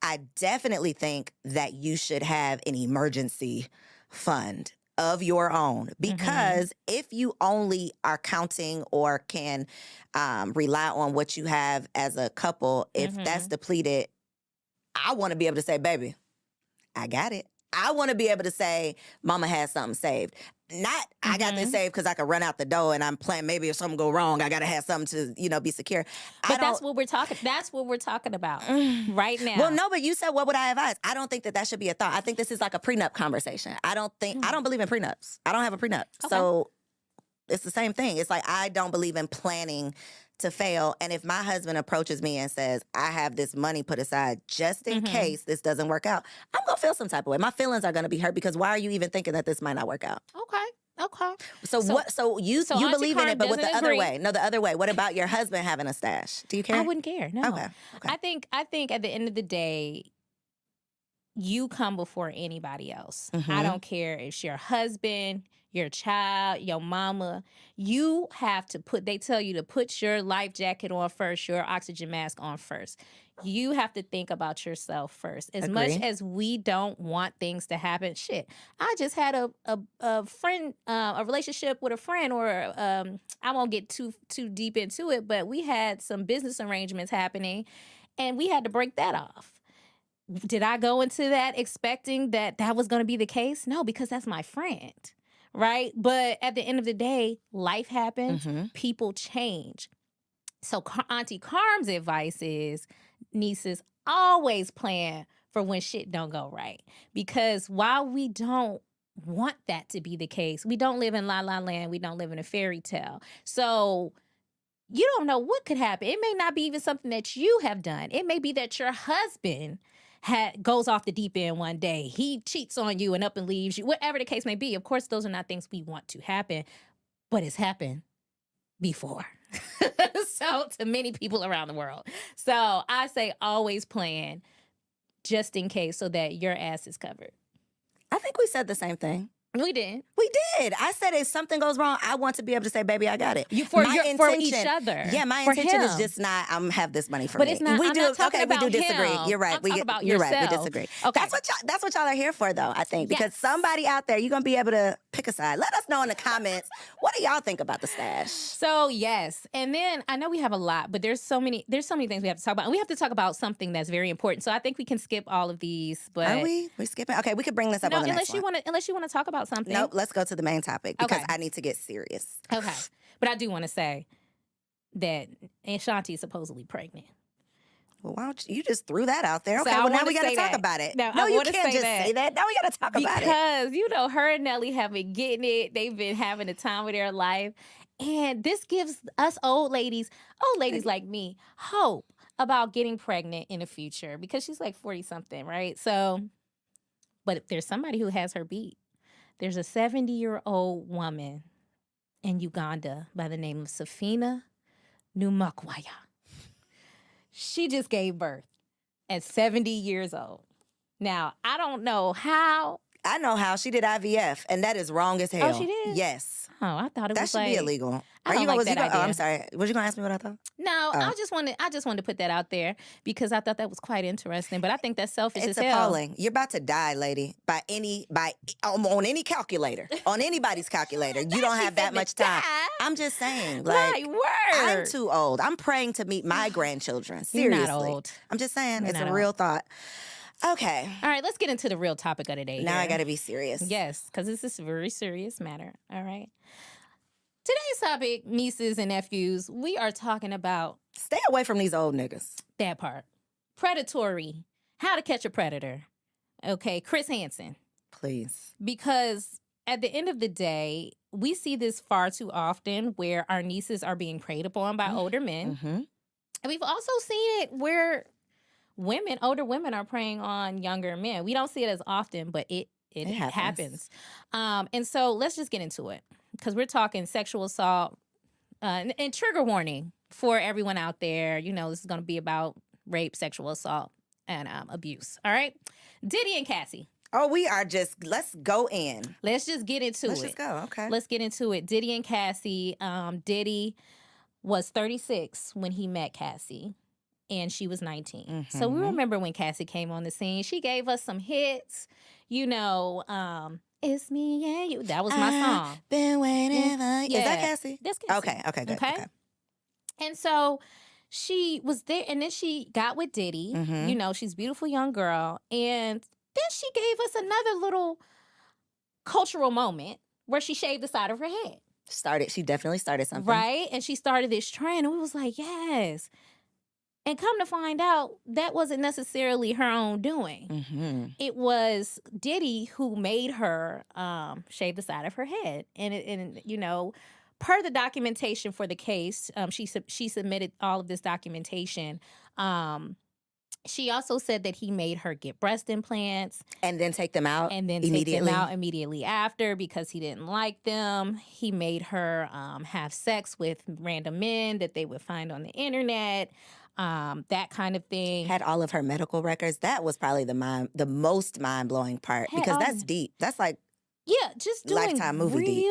I definitely think that you should have an emergency fund of your own, because if you only are counting or can rely on what you have as a couple, if that's depleted, I want to be able to say, baby, I got it. I want to be able to say, mama has something saved. Not, I got this saved because I can run out the door and I'm planning, maybe if something go wrong, I got to have something to, be secure. But that's what we're talking about right now. Well, no, but you said, what would I advise? I don't think that should be a thought. I think this is like a prenup conversation. I don't believe in prenups. I don't have a prenup. Okay. So it's the same thing. It's like, I don't believe in planning to fail. And if my husband approaches me and says, I have this money put aside just in case this doesn't work out, I'm going to feel some type of way. My feelings are going to be hurt because why are you even thinking that this might not work out? Okay. So you Auntie believe in Carm it, but with the doesn't other agree. way. No, the other way. What about your husband having a stash? Do you care? I wouldn't care. No. Okay. I think at the end of the day, you come before anybody else. I don't care if it's your husband, your child, your mama. You have to they tell you to put your life jacket on first, your oxygen mask on first. You have to think about yourself first. As much as we don't want things to happen, shit. I just had a friend, a relationship with a friend, or I won't get too deep into it, but we had some business arrangements happening, and we had to break that off. Did I go into that expecting that was going to be the case? No, because that's my friend, right? But at the end of the day, life happens, people change. So Auntie Carm's advice is, nieces, always plan for when shit don't go right. Because while we don't want that to be the case, we don't live in La La Land. We don't live in a fairy tale. So you don't know what could happen. It may not be even something that you have done. It may be that your husband goes off the deep end one day. He cheats on you and up and leaves you, whatever the case may be. Of course, those are not things we want to happen, but it's happened before. So to many people around the world. So I say always plan just in case so that your ass is covered. I think we said the same thing. We did. We did. I said if something goes wrong, I want to be able to say, baby, I got it. For each other. Yeah, my intention is just not, I'm have this money for but me. It's not, we I'm do, not talking okay, about we do disagree. him. You're right. I'm talking about you're yourself. right. We disagree. Okay. That's what y'all are here for, though, I think. Because somebody out there, you're going to be able to pick a side. Let us know in the comments, what do y'all think about the stash? So, yes. And then I know we have a lot, but there's so many things we have to talk about. And we have to talk about something that's very important. So I think we can skip all of these. But are we? We're skipping? Okay, we could bring this up on the next one. Unless you want to talk about something. Nope, let's go to the main topic because I need to get serious. Okay. But I do want to say that Ashanti is supposedly pregnant. Well, why don't you just threw that out there? Okay, so well, now we got to talk about it. No, you can't just say that. Now we got to talk about it. Because, her and Nelly have been getting it. They've been having the time of their life. And this gives us old ladies like me, hope about getting pregnant in the future. Because she's like 40-something, right? So, but if there's somebody who has her beat. There's a 70-year-old woman in Uganda by the name of Safina Numakwaya. She just gave birth at 70 years old. Now, I don't know how. I know how. She did IVF, and that is wrong as hell. Oh, she did? Yes. Oh, I thought it was that should be illegal. I don't like that idea. Oh, I'm sorry. Was you going to ask me what I thought? No, I just wanted to put that out there because I thought that was quite interesting. But I think that's selfish as hell. It's appalling. You're about to die, lady, on any calculator, on anybody's calculator. You don't have that much time. I'm just saying, like, I'm too old. I'm praying to meet my grandchildren. Seriously, you're not old. I'm just saying, it's a real thought. Okay. All right, let's get into the real topic of the day. Now I got to be serious. Yes, because this is a very serious matter. All right. Today's topic, nieces and nephews, we are talking about... Stay away from these old niggas. That part. Predatory. How to catch a predator. Okay, Chris Hansen. Please. Because at the end of the day, we see this far too often where our nieces are being preyed upon by older men. Mm-hmm. And we've also seen it where older women are preying on younger men. We don't see it as often, but it happens. And so let's just get into it. Because we're talking sexual assault and trigger warning for everyone out there. This is going to be about rape, sexual assault, and abuse. All right? Diddy and Cassie. Oh, let's go in. Let's just get into it. Let's just go, okay. Let's get into it. Diddy and Cassie. Diddy was 36 when he met Cassie, and she was 19. Mm-hmm. So we remember when Cassie came on the scene. She gave us some hits, It's me and you. That was my song. Been waiting for you. Yeah. Is that Cassie? That's Cassie. Okay, good. Okay. And so she was there, and then she got with Diddy. Mm-hmm. She's a beautiful young girl. And then she gave us another little cultural moment where she shaved the side of her head. She definitely started something. Right? And she started this trend, and we was like, yes. And come to find out, that wasn't necessarily her own doing. Mm-hmm. It was Diddy who made her shave the side of her head. And per the documentation for the case, she submitted all of this documentation. She also said that he made her get breast implants. And then take them out Take them out immediately after because he didn't like them. He made her have sex with random men that they would find on the internet. That kind of thing. Had all of her medical records. That was probably the most mind-blowing part because that's deep. That's like just doing Lifetime movie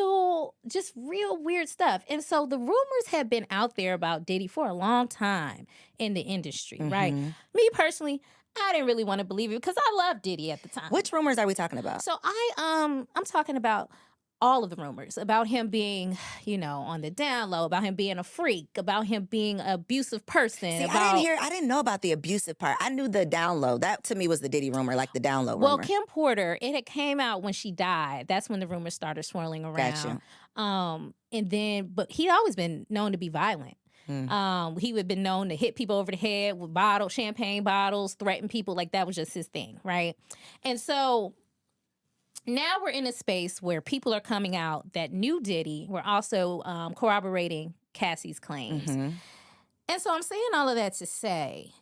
real weird stuff. And so the rumors have been out there about Diddy for a long time in the industry, right? Me personally, I didn't really want to believe it because I loved Diddy at the time. Which rumors are we talking about? So I'm talking about all of the rumors about him being, on the down low, about him being a freak, about him being an abusive person. See, I didn't know about the abusive part. I knew the down low. That to me was the Diddy rumor, like the down low rumor. Well, Kim Porter, it had came out when she died. That's when the rumors started swirling around. Gotcha. And then, but he'd always been known to be violent. He would have been known to hit people over the head with champagne bottles, threaten people. Like, that was just his thing, right? And so now we're in a space where people are coming out that knew Diddy. We're also corroborating Cassie's claims. And so I'm saying all of that to say,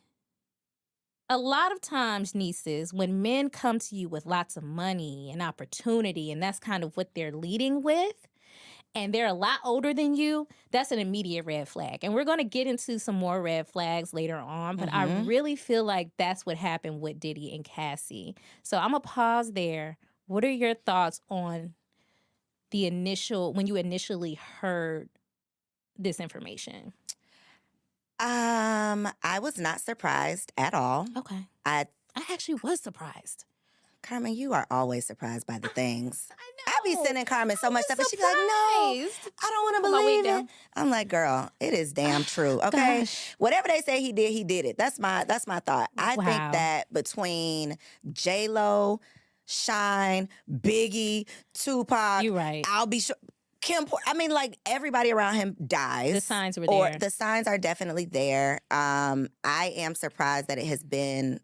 a lot of times, nieces, when men come to you with lots of money and opportunity, and that's kind of what they're leading with, and they're a lot older than you, that's an immediate red flag. And we're going to get into some more red flags later on, but I really feel like that's what happened with Diddy and Cassie. So I'm going to pause there. What are your thoughts on when you initially heard this information? I was not surprised at all. Okay. I actually was surprised. Carmen, you are always surprised by the things. I I be sending Carmen so much stuff, and she be like, "No, I don't want to Put my weight believe it." down. I'm like, "Girl, it is damn true." Okay, Gosh. whatever they say he did it. That's my thought. I Wow. think that between J-Lo, Shine, Biggie, Tupac, You're right. I'll be sure. I mean, like, everybody around him dies. The signs were Or there. the signs are definitely there. I am surprised that it has been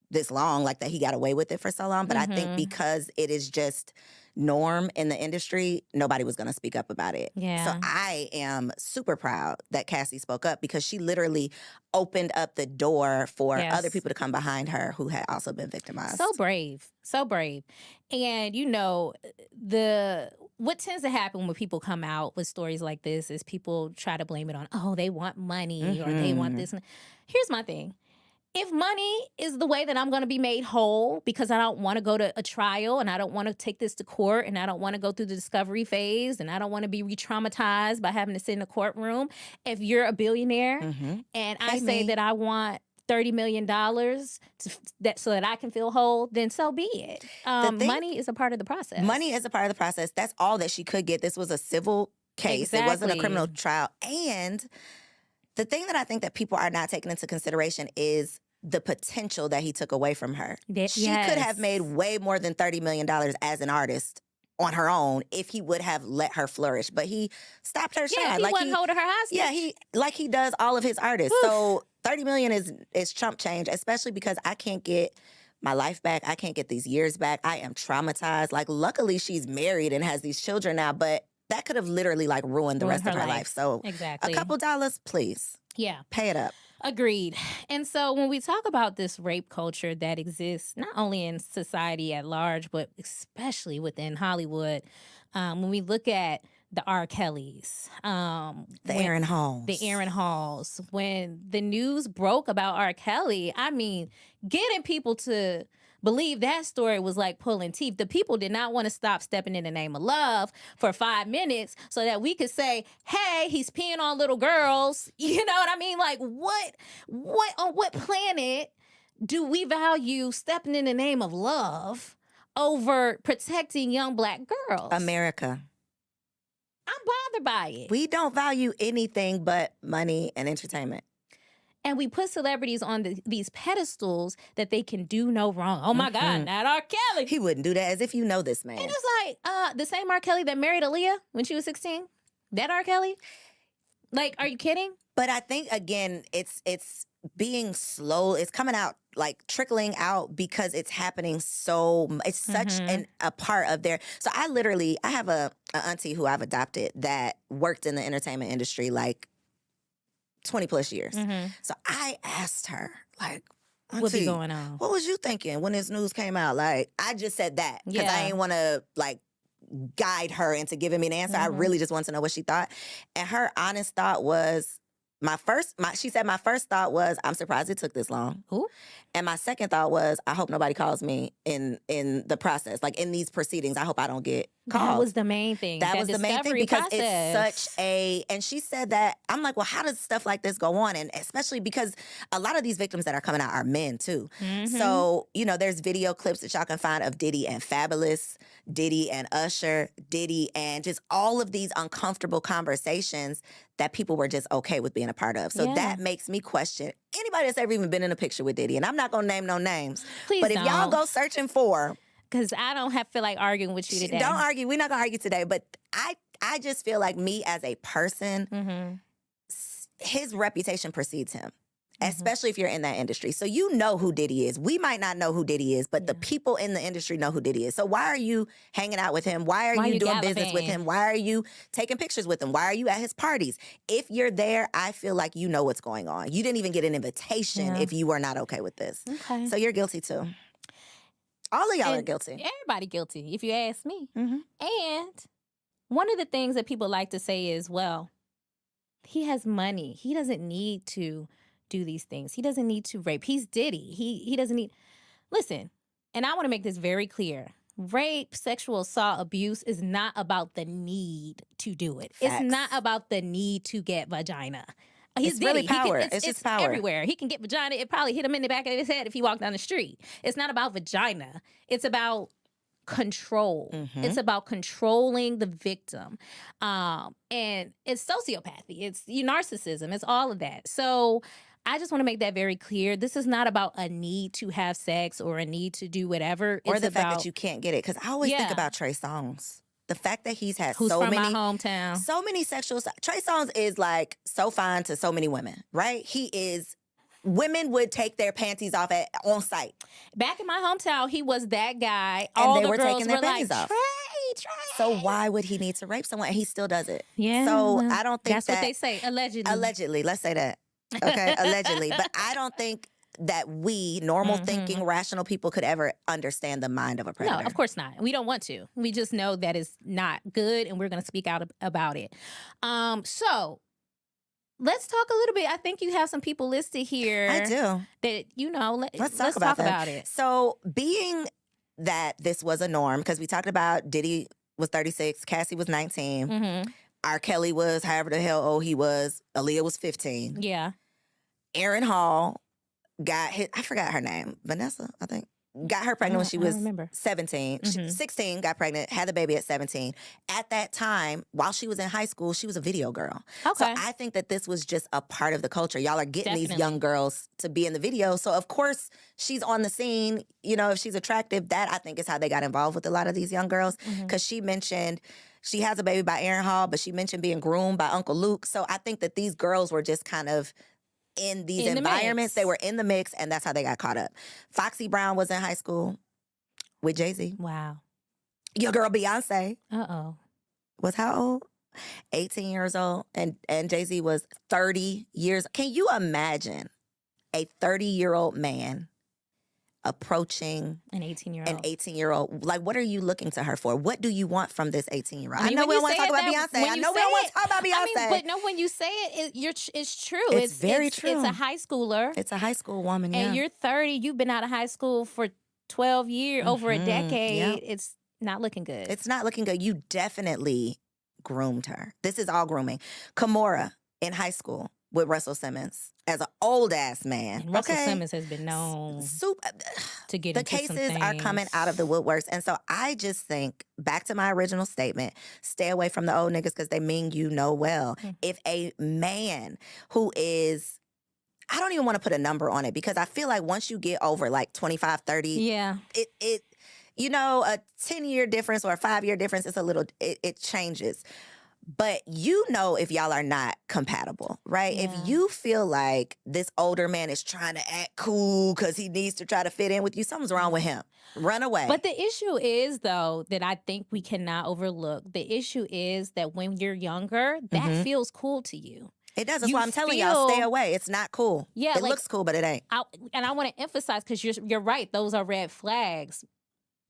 this long, like that he got away with it for so long. But I think because it is just norm in the industry, nobody was going to speak up about it. Yeah. So I am super proud that Cassie spoke up, because she literally opened up the door for other people to come behind her who had also been victimized. So brave. So brave. And, what tends to happen when people come out with stories like this is people try to blame it on, oh, they want money or they want this. Here's my thing. If money is the way that I'm going to be made whole because I don't want to go to a trial and I don't want to take this to court and I don't want to go through the discovery phase and I don't want to be re-traumatized by having to sit in a courtroom, if you're a billionaire and I say that I want $30 million so that I can feel whole, then so be it. Money is a part of the process. Money is a part of the process. That's all that she could get. This was a civil case. Exactly. It wasn't a criminal trial. And the thing that I think that people are not taking into consideration is the potential that he took away from her. She could have made way more than $30 million as an artist on her own if he would have let her flourish. But he stopped her shine. Yeah, he wasn't holding her hostage. Yeah, he does all of his artists. Oof. So $30 million is chump change, especially because I can't get my life back. I can't get these years back. I am traumatized. Like, luckily she's married and has these children now, but that could have literally like ruined the rest of her life. So exactly. A couple dollars, please. Yeah. Pay it up. Agreed. And so when we talk about this rape culture that exists not only in society at large, but especially within Hollywood, when we look at the R. Kellys, the Aaron Halls, when the news broke about R. Kelly, I mean, getting people to believe that story was like pulling teeth. The people did not want to stop stepping in the name of love for 5 minutes so that we could say, hey, he's peeing on little girls. You know what I mean? Like, what on what planet do we value stepping in the name of love over protecting young Black girls? America. I'm bothered by it. We don't value anything but money and entertainment. And we put celebrities on these pedestals that they can do no wrong. Oh, my God, not R. Kelly. He wouldn't do that, as if you know this man. And it's like the same R. Kelly that married Aaliyah when she was 16. That R. Kelly? Like, are you kidding? But I think, again, it's being slow. It's coming out, like, trickling out because it's happening it's such a part of their. So I have a auntie who I've adopted that worked in the entertainment industry, like, 20 plus years. So I asked her, like, what's going on? What was you thinking when this news came out? Like, I just said that because I didn't want to, like, guide her into giving me an answer. I really just wanted to know what she thought. And her honest thought was, she said, my first thought was, I'm surprised it took this long. Who? And my second thought was, I hope nobody calls me in the process. Like, in these proceedings, I hope I don't get called. That was the main thing. That was the main thing, because process. it's such a, and she said that, I'm like, well, how does stuff like this go on? And especially because a lot of these victims that are coming out are men too. So, there's video clips that y'all can find of Diddy and Fabulous, Diddy and Usher, Diddy and just all of these uncomfortable conversations that people were just okay with being a part of. So that makes me question anybody that's ever even been in a picture with Diddy. And I'm not going to name no names. Please but if don't. y'all go searching for... Because I don't feel like arguing with you today. Don't argue. We're not going to argue today. But I just feel like me as a person, his reputation precedes him. Especially if you're in that industry. So you know who Diddy is. We might not know who Diddy is, but the people in the industry know who Diddy is. So why are you hanging out with him? Why are you doing business with him? Why are you taking pictures with him? Why are you at his parties? If you're there, I feel like you know what's going on. You didn't even get an invitation if you were not okay with this. Okay. So you're guilty too. All of y'all are guilty. Everybody guilty, if you ask me. Mm-hmm. And one of the things that people like to say is, well, he has money. He doesn't need to do these things. He doesn't need to rape. He's Diddy. He doesn't need... Listen, and I want to make this very clear. Rape, sexual assault, abuse is not about the need to do it. Facts. It's not about the need to get vagina. He's It's Diddy. really power. It's just power. Everywhere. He can get vagina. It probably hit him in the back of his head if he walked down the street. It's not about vagina. It's about control. Mm-hmm. It's about controlling the victim. And it's sociopathy. It's narcissism. It's all of that. So I just want to make that very clear. This is not about a need to have sex or a need to do whatever. Or the fact that you can't get it. Because I always think about Trey Songz. The fact that he's had Who's from my hometown. So many sexual... Trey Songz is like so fine to so many women, right? He is... Women would take their panties off on site. Back in my hometown, he was that guy. And all they the were girls taking their were panties like, off. Trey. So why would he need to rape someone? And he still does it. Yeah. So I don't think that's what they say, allegedly. Allegedly. Let's say that. Okay, allegedly. But I don't think that we, normal thinking, rational people, could ever understand the mind of a predator. No, of course not. We don't want to. We just know that it's not good, and we're going to speak out about it. So let's talk a little bit. I think you have some people listed here. I do. That, let's talk about it. So being that this was a norm, because we talked about Diddy was 36, Cassie was 19. Mm-hmm. R. Kelly was however the hell old he was. Aaliyah was 15. Yeah. Aaron Hall got hit. I forgot her name. Vanessa, I think. Got her pregnant when she was 17. 16, got pregnant, had the baby at 17. At that time, while she was in high school, she was a video girl. Okay. So I think that this was just a part of the culture. Y'all are getting these young girls to be in the video. So of course, she's on the scene. You know, if she's attractive, that I think is how they got involved with a lot of these young girls. Because she mentioned she has a baby by Aaron Hall, but she mentioned being groomed by Uncle Luke. So I think that these girls were just kind of in these environments. They were in the mix, and that's how they got caught up. Foxy Brown was in high school with Jay-Z. Wow. Your girl Beyonce Uh-oh. was how old? 18 years old. And Jay-Z was 30 years. Can you imagine a 30-year-old man approaching an 18-year-old? Like, what are you looking to her for? What do you want from this 18-year-old? I know we don't want to talk about Beyonce. I know we don't want to talk about Beyonce. But no, when you say it's true. It's very true. It's a high schooler. It's a high school woman, and you're 30. You've been out of high school for 12 years, over a decade. Yep. It's not looking good. It's not looking good. You definitely groomed her. This is all grooming. Kimora in high school with Russell Simmons as an old ass man. And Russell Simmons has been known to get the into some cases are coming out of the woodworks. And so I just think, back to my original statement, stay away from the old niggas because they mean you know well. If a man who is, I don't even want to put a number on it because I feel like once you get over like 25, 30, it you know, a 10-year difference or a 5-year difference, it's a little, it changes. But you know if y'all are not compatible, right? Yeah. If you feel like this older man is trying to act cool because he needs to try to fit in with you, something's wrong with him. Run away. But the issue is, though, that I think we cannot overlook. The issue is that when you're younger, that feels cool to you. It does. That's why I'm telling y'all, stay away. It's not cool. Yeah, it looks cool, but it ain't. I want to emphasize, because you're right, those are red flags.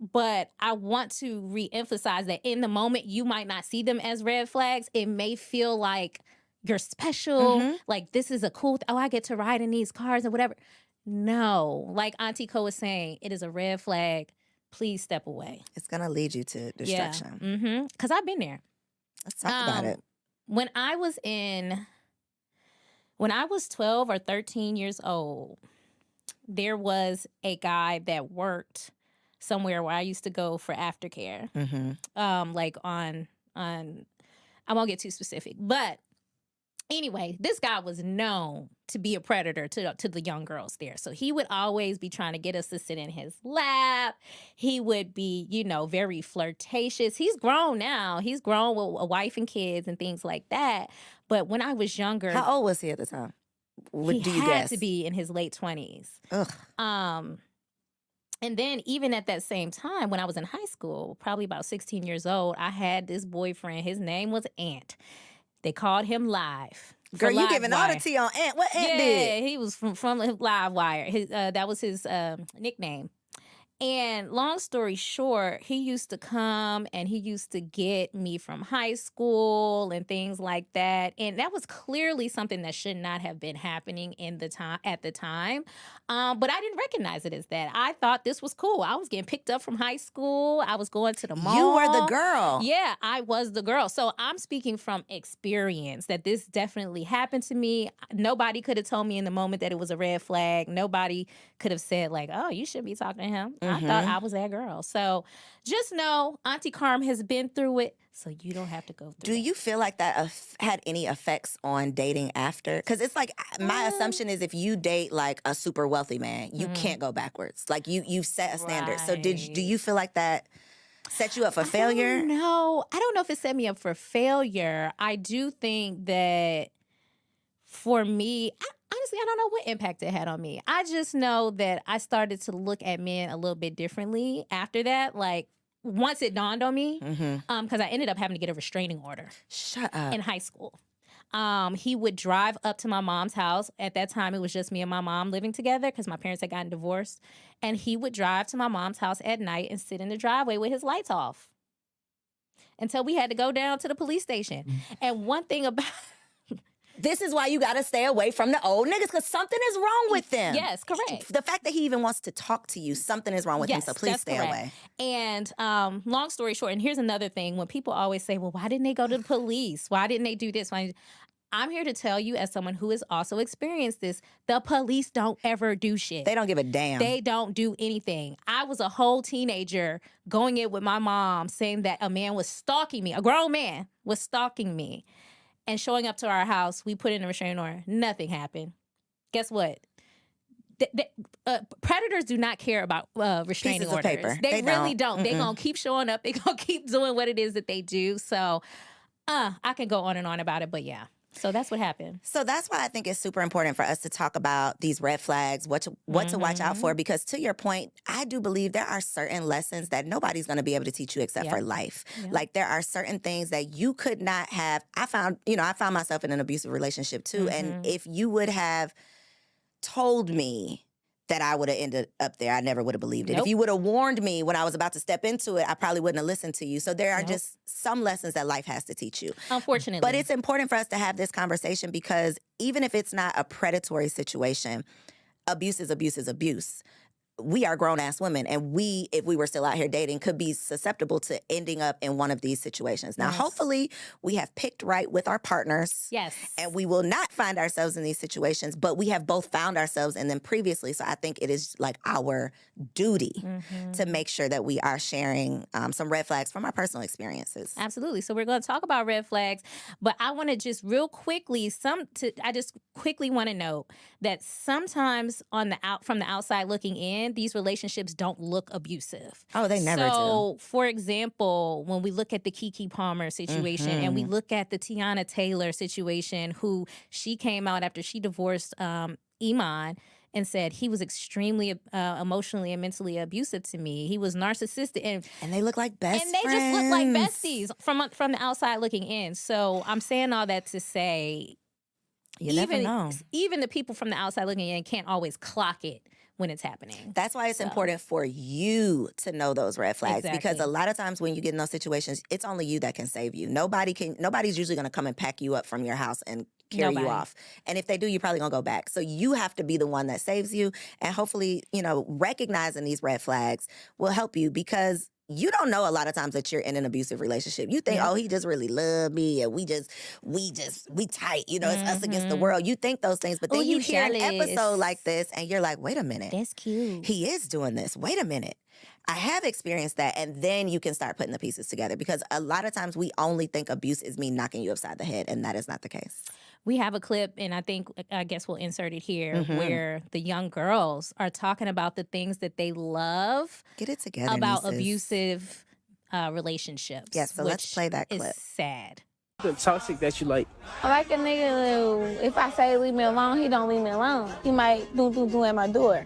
But I want to re-emphasize that in the moment, you might not see them as red flags. It may feel like you're special, like this is a cool, I get to ride in these cars or whatever. No, like Auntie Koe was saying, it is a red flag. Please step away. It's going to lead you to destruction. Yeah, because I've been there. Let's talk about it. When I was 12 or 13 years old, there was a guy that worked somewhere where I used to go for aftercare. Like on I won't get too specific, but Anyway, this guy was known to be a predator to the young girls there. So he would always be trying to get us to sit in his lap. He would be, very flirtatious. He's grown now. He's grown with a wife and kids and things like that. But when I was younger, How old was he at the time? He Do you had guess? to be in his late 20s. Ugh. And then even at that same time, when I was in high school, probably about 16 years old, I had this boyfriend. His name was Ant. They called him Live. Girl, you Live giving all the Wire. tea on Ant. What Ant Yeah, did? he was from Live Wire. That was his nickname. And long story short, he used to come and he used to get me from high school and things like that. And that was clearly something that should not have been happening at the time. But I didn't recognize it as that. I thought this was cool. I was getting picked up from high school. I was going to the mall. You were the girl. Yeah, I was the girl. So I'm speaking from experience that this definitely happened to me. Nobody could have told me in the moment that it was a red flag. Nobody could have said like, oh, you shouldn't be talking to him. I thought I was that girl. So just know Auntie Carm has been through it, so you don't have to go through Do it. you feel like that had any effects on dating after? Because it's like my assumption is if you date like a super wealthy man, you can't go backwards. Like you've set a standard. So do you feel like that set you up for failure? No, I don't know if it set me up for failure. I do think that for me, honestly, I don't know what impact it had on me. I just know that I started to look at men a little bit differently after that. Like once it dawned on me, because I ended up having to get a restraining order. Shut up. In high school. He would drive up to my mom's house. At that time, it was just me and my mom living together because my parents had gotten divorced. And he would drive to my mom's house at night and sit in the driveway with his lights off until we had to go down to the police station. And one thing about... This is why you got to stay away from the old niggas because something is wrong with them. Yes, correct. The fact that he even wants to talk to you, something is wrong with him, Yes, so please that's stay correct. away. And long story short, and here's another thing. When people always say, well, why didn't they go to the police? Why didn't they do this? I'm here to tell you, as someone who has also experienced this, the police don't ever do shit. They don't give a damn. They don't do anything. I was a whole teenager going in with my mom saying that a man was stalking me. A grown man was stalking me. And showing up to our house, we put in a restraining order. Nothing happened. Guess what? Predators do not care about restraining Pieces of orders. paper. They really don't. Mm-mm. They're going to keep showing up. They're going to keep doing what it is that they do. So I can go on and on about it, but yeah. So that's what happened. So that's why I think it's super important for us to talk about these red flags, what to watch out for. Because to your point, I do believe there are certain lessons that nobody's going to be able to teach you except for life. Yep. Like there are certain things that you could not have. I found myself in an abusive relationship too. And if you would have told me that I would have ended up there, I never would have believed it. Nope. If you would have warned me when I was about to step into it, I probably wouldn't have listened to you. So there are just some lessons that life has to teach you. Unfortunately. But it's important for us to have this conversation because even if it's not a predatory situation, abuse is abuse is abuse. We are grown-ass women, and we, if we were still out here dating, could be susceptible to ending up in one of these situations. Now, hopefully, we have picked right with our partners. Yes. And we will not find ourselves in these situations, but we have both found ourselves in them previously. So I think it is like our duty to make sure that we are sharing some red flags from our personal experiences. Absolutely. So we're going to talk about red flags, but I want to just real quickly, I just quickly want to note that sometimes from the outside looking in, these relationships don't look abusive. Oh, they never do. So, for example, when we look at the Keke Palmer situation and we look at the Tiana Taylor situation, who she came out after she divorced Iman and said he was extremely emotionally and mentally abusive to me. He was narcissistic. And they look like best friends. And they just look like besties from the outside looking in. So I'm saying all that to say, you never know. Even the people from the outside looking in can't always clock it when it's happening. That's why it's important for you to know those red flags. Exactly. Because a lot of times when you get in those situations, it's only you that can save you. Nobody's usually going to come and pack you up from your house and carry you off. And if they do, you're probably going to go back. So you have to be the one that saves you. And hopefully, recognizing these red flags will help you because you don't know a lot of times that you're in an abusive relationship. You think, oh, he just really loved me and we tight, it's us against the world. You think those things, but then you hear an episode like this and you're like, wait a minute. That's cute. He is doing this. Wait a minute. I have experienced that. And then you can start putting the pieces together because a lot of times we only think abuse is me knocking you upside the head and that is not the case. We have a clip, and I guess we'll insert it here, where the young girls are talking about the things that they love. Get it together, about nieces. abusive relationships. Yes, so let's play that clip. It's sad. The toxic that you like. I like a nigga who, if I say leave me alone, he don't leave me alone. He might do at my door.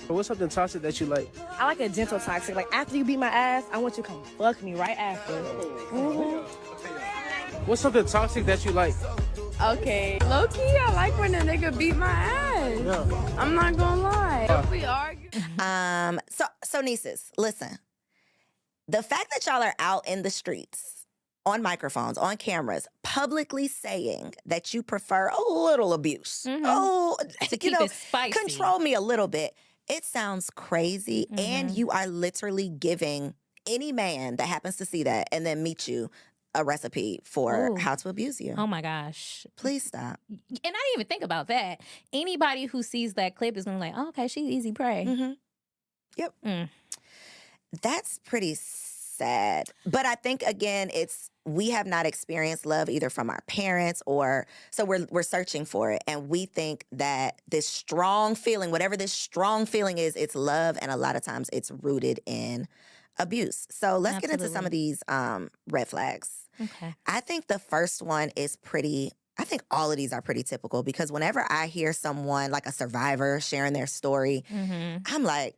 What's something toxic that you like? I like a gentle toxic. Like, after you beat my ass, I want you to come fuck me right after. What's something toxic that you like? Okay, low-key, I like when a nigga beat my ass. Yeah. I'm not gonna lie. If we argue. So nieces, listen. The fact that y'all are out in the streets, on microphones, on cameras, publicly saying that you prefer a little abuse. Oh, to keep it spicy. Control me a little bit. It sounds crazy, and you are literally giving any man that happens to see that and then meet you a recipe for how to abuse you. Oh my gosh. Please stop. And I didn't even think about that. Anybody who sees that clip is gonna be like, oh, okay, she's easy prey. Yep. That's pretty sad. But I think, again, we have not experienced love either from our parents so we're searching for it. And we think that this strong feeling, whatever this strong feeling is, it's love. And a lot of times it's rooted in abuse. So let's get into some of these red flags. Okay. I think the first one is I think all of these are pretty typical, because whenever I hear someone like a survivor sharing their story, I'm like,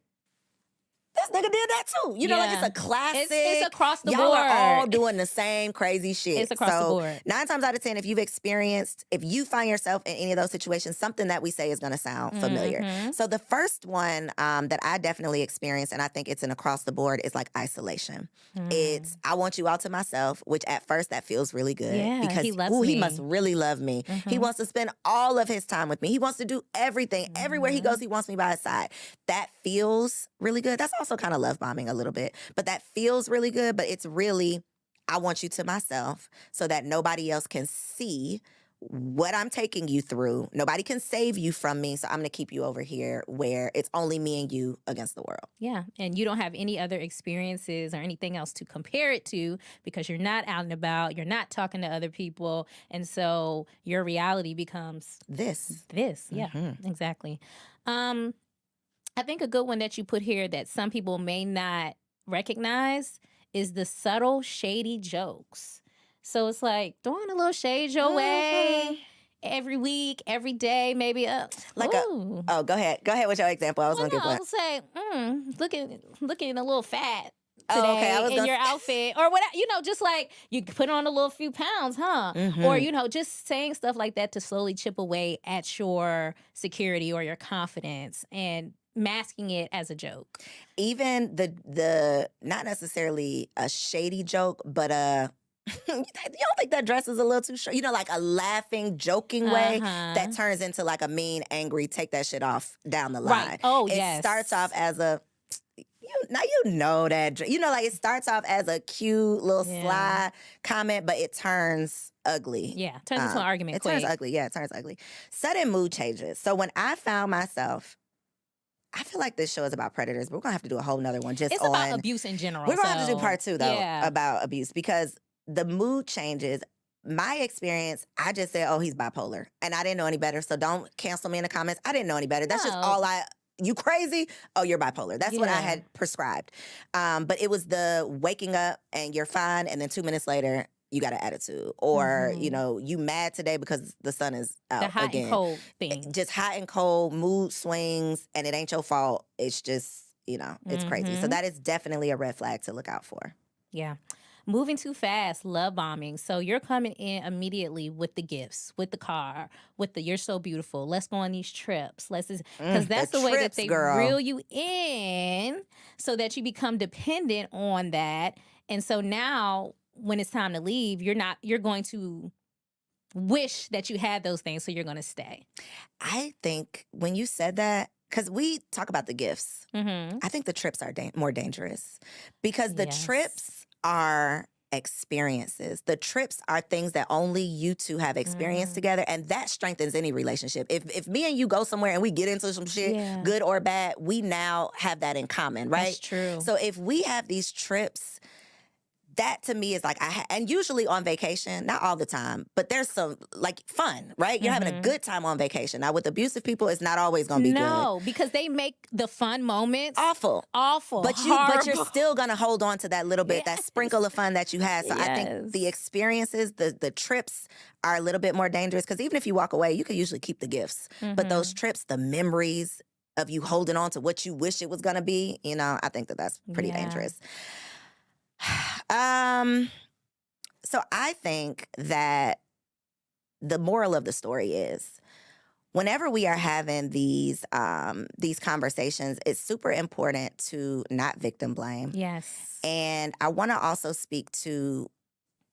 this nigga did that too. You know, like it's a classic. It's across the Y'all board. are all doing the same crazy shit. It's across the board. 9 times out of 10, if you find yourself in any of those situations, something that we say is going to sound familiar. So the first one that I definitely experienced, and I think it's an across the board, is like isolation. It's, I want you all to myself, which at first that feels really good. Yeah, because he loves me. He must really love me. He wants to spend all of his time with me. He wants to do everything. Everywhere he goes, he wants me by his side. That feels really good. That's also kind of love bombing a little bit, but that feels really good. But it's really, I want you to myself so that nobody else can see what I'm taking you through. Nobody can save you from me, so I'm going to keep you over here where it's only me and you against the world. Yeah, and you don't have any other experiences or anything else to compare it to because you're not out and about, you're not talking to other people, and so your reality becomes this. Yeah, exactly. I think a good one that you put here that some people may not recognize is the subtle, shady jokes. So it's like throwing a little shade your way every week, every day, maybe. Go ahead. Go ahead with your example. I was going to give one. I was say, looking a little fat today I was in your outfit or whatever. You know, just like you put on a little few pounds, huh? Or, you know, just saying stuff like that to slowly chip away at your security or your confidence and masking it as a joke. Even the not necessarily a shady joke, but you don't think that dress is a little too short? You know, like a laughing, joking way that turns into like a mean, angry, take that shit off down the line. Right. Oh, it starts off as a, it starts off as a cute little sly comment, but it turns ugly. Yeah, turns into an argument quick. Turns ugly. Yeah, it turns ugly. Sudden mood changes. So when I found myself, I feel like this show is about predators, but we're going to have to do a whole nother one just it's about abuse in general. We're going to have to do part 2, though, about abuse, because the mood changes. My experience, I just said, oh, he's bipolar. And I didn't know any better, so don't cancel me in the comments. I didn't know any better. That's just all you crazy? Oh, you're bipolar. That's what I had prescribed. But it was the waking up and you're fine, and then 2 minutes later, you got an attitude. Or, you know, you mad today because the sun is out again. The hot and cold thing. Just hot and cold, mood swings, and it ain't your fault. It's just, you know, it's crazy. So that is definitely a red flag to look out for. Yeah. Moving too fast, love bombing. So you're coming in immediately with the gifts, with the car, with the you're so beautiful. Let's go on these trips. Because that's the way that they reel you in so that you become dependent on that. And so now when it's time to leave, you're going to wish that you had those things, so you're going to stay. I think when you said that, because we talk about the gifts, I think the trips are more dangerous because the trips are experiences. The trips are things that only you two have experienced together, and that strengthens any relationship. If me and you go somewhere and we get into some shit, good or bad, we now have that in common, right? That's true. So if we have these trips, that to me is like, and usually on vacation, not all the time, but there's some like fun, right? You're having a good time on vacation. Now with abusive people, it's not always going to be good. No, because they make the fun moments awful. But you're still going to hold on to that little bit, that sprinkle of fun that you had. So I think the experiences, the trips are a little bit more dangerous because even if you walk away, you can usually keep the gifts. But those trips, the memories of you holding on to what you wish it was going to be, you know, I think that that's pretty dangerous. So I think that the moral of the story is whenever we are having these conversations, it's super important to not victim blame. Yes. And I want to also speak to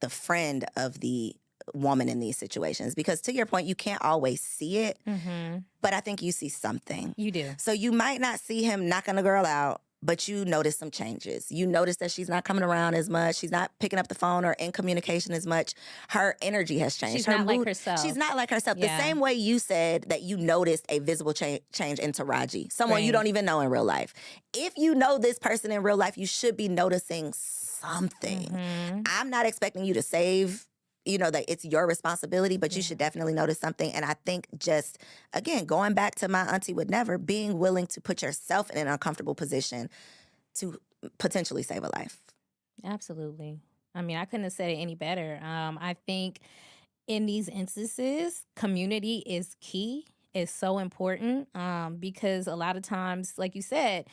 the friend of the woman in these situations because to your point, you can't always see it, but I think you see something. You do. So you might not see him knocking the girl out, but you notice some changes. You notice that she's not coming around as much. She's not picking up the phone or in communication as much. Her energy has changed. She's her not mood, like herself. She's not like herself. Yeah. The same way you said that you noticed a visible change in Taraji, someone you don't even know in real life. If you know this person in real life, you should be noticing something. I'm not expecting you to save, you know, that it's your responsibility, but you should definitely notice something. And I think just, again, going back to my auntie would never, being willing to put yourself in an uncomfortable position to potentially save a life. Absolutely. I mean, I couldn't have said it any better. I think in these instances, community is key. It's so important because a lot of times, like you said,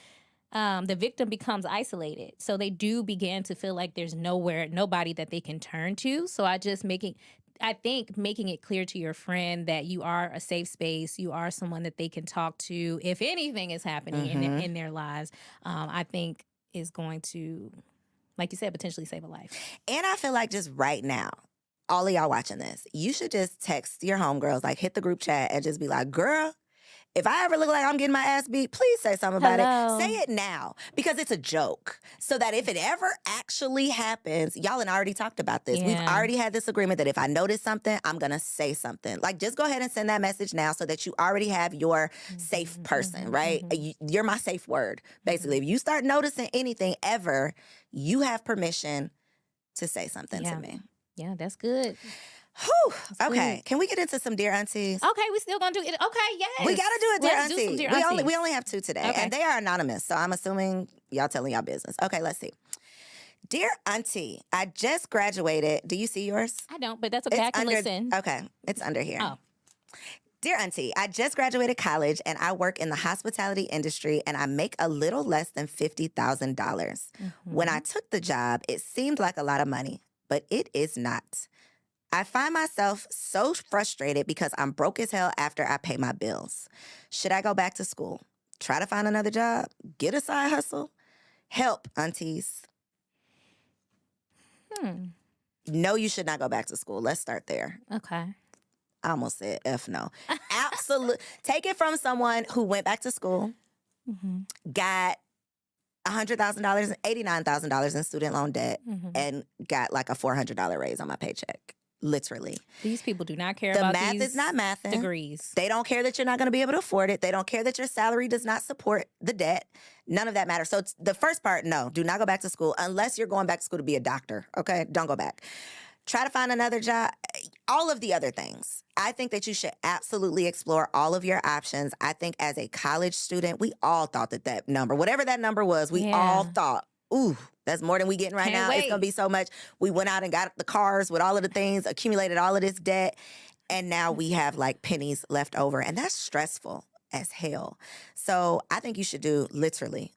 the victim becomes isolated. So they do begin to feel like there's nobody that they can turn to. So I think making it clear to your friend that you are a safe space, you are someone that they can talk to if anything is happening in their lives, I think is going to, like you said, potentially save a life. And I feel like just right now, all of y'all watching this, you should just text your homegirls, like hit the group chat and just be like, girl, if I ever look like I'm getting my ass beat, please say something about it. Say it now because it's a joke. So that if it ever actually happens, y'all had already talked about this. Yeah. We've already had this agreement that if I notice something, I'm going to say something. Like just go ahead and send that message now so that you already have your safe person, right? You're my safe word. Basically, if you start noticing anything ever, you have permission to say something to me. Yeah, that's good. Whew. Okay, can we get into some Dear Aunties? Okay, we still gonna do it. Okay, yes. We gotta do it, Dear Let's Auntie. do some Dear Aunties. We only have 2 today, and they are anonymous, so I'm assuming y'all telling y'all business. Okay, let's see. Dear Auntie, I just graduated. Do you see yours? I don't, but that's okay. I can listen. Okay, it's under here. Oh. Dear Auntie, I just graduated college and I work in the hospitality industry and I make a little less than $50,000. When I took the job, it seemed like a lot of money, but it is not. I find myself so frustrated because I'm broke as hell after I pay my bills. Should I go back to school? Try to find another job? Get a side hustle? Help, aunties. No, you should not go back to school. Let's start there. Okay. I almost said F no. Absolutely. Take it from someone who went back to school, got $100,000, $89,000 in student loan debt, and got like a $400 raise on my paycheck. Literally. These people do not care the about math these is not mathing. degrees. They don't care that you're not going to be able to afford it. They don't care that your salary does not support the debt. None of that matters. So the first part, no, do not go back to school unless you're going back to school to be a doctor. Okay? Don't go back. Try to find another job. All of the other things. I think that you should absolutely explore all of your options. I think as a college student, we all thought that number, whatever that number was, we all thought, ooh, that's more than we getting right now. It's going to be so much. We went out and got the cars with all of the things, accumulated all of this debt, and now we have like pennies left over. And that's stressful as hell. So I think you should do literally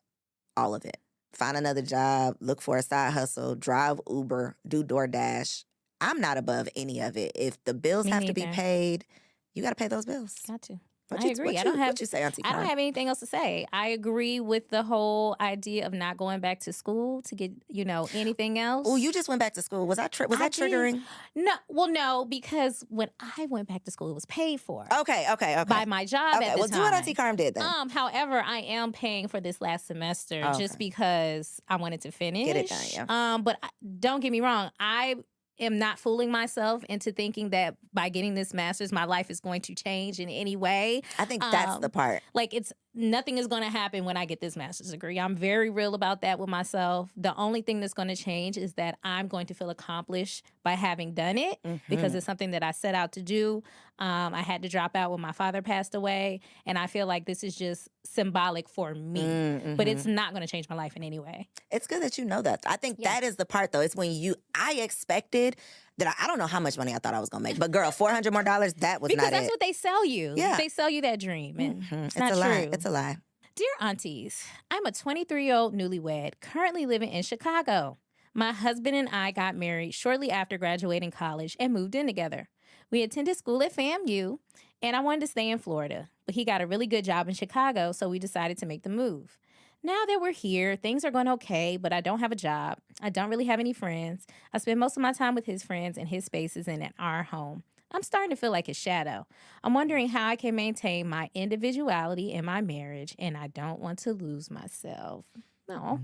all of it. Find another job, look for a side hustle, drive Uber, do DoorDash. I'm not above any of it. If the bills have to be paid, you got to pay those bills. Got to. What I agree. What you say, Auntie I Carm? don't have anything else to say. I agree with the whole idea of not going back to school to get, anything else. Oh, you just went back to school. Was that triggering? No. Well, no, because when I went back to school, it was paid for. Okay. By my job at the time. Well, do what Auntie Carm did then. However, I am paying for this last semester just because I wanted to finish. Get it done, yeah. But don't get me wrong. I am not fooling myself into thinking that by getting this master's, my life is going to change in any way. I think that's the part. Like, it's nothing is going to happen when I get this master's degree. I'm very real about that with myself. The only thing that's going to change is that I'm going to feel accomplished by having done it because it's something that I set out to do. I had to drop out when my father passed away, and I feel like this is just symbolic for me, but it's not going to change my life in any way. It's good that you know that. I think that is the part, though. It's when I expected that I don't know how much money I thought I was going to make, but girl, $400 more, that was because not it. Because that's what they sell you. Yeah. They sell you that dream, and it's not a true. lie. It's a lie. Dear aunties, I'm a 23-year-old newlywed, currently living in Chicago. My husband and I got married shortly after graduating college and moved in together. We attended school at FAMU, and I wanted to stay in Florida, but he got a really good job in Chicago, so we decided to make the move. Now that we're here, things are going okay, but I don't have a job. I don't really have any friends. I spend most of my time with his friends in his spaces and at our home. I'm starting to feel like his shadow. I'm wondering how I can maintain my individuality in my marriage, and I don't want to lose myself. No.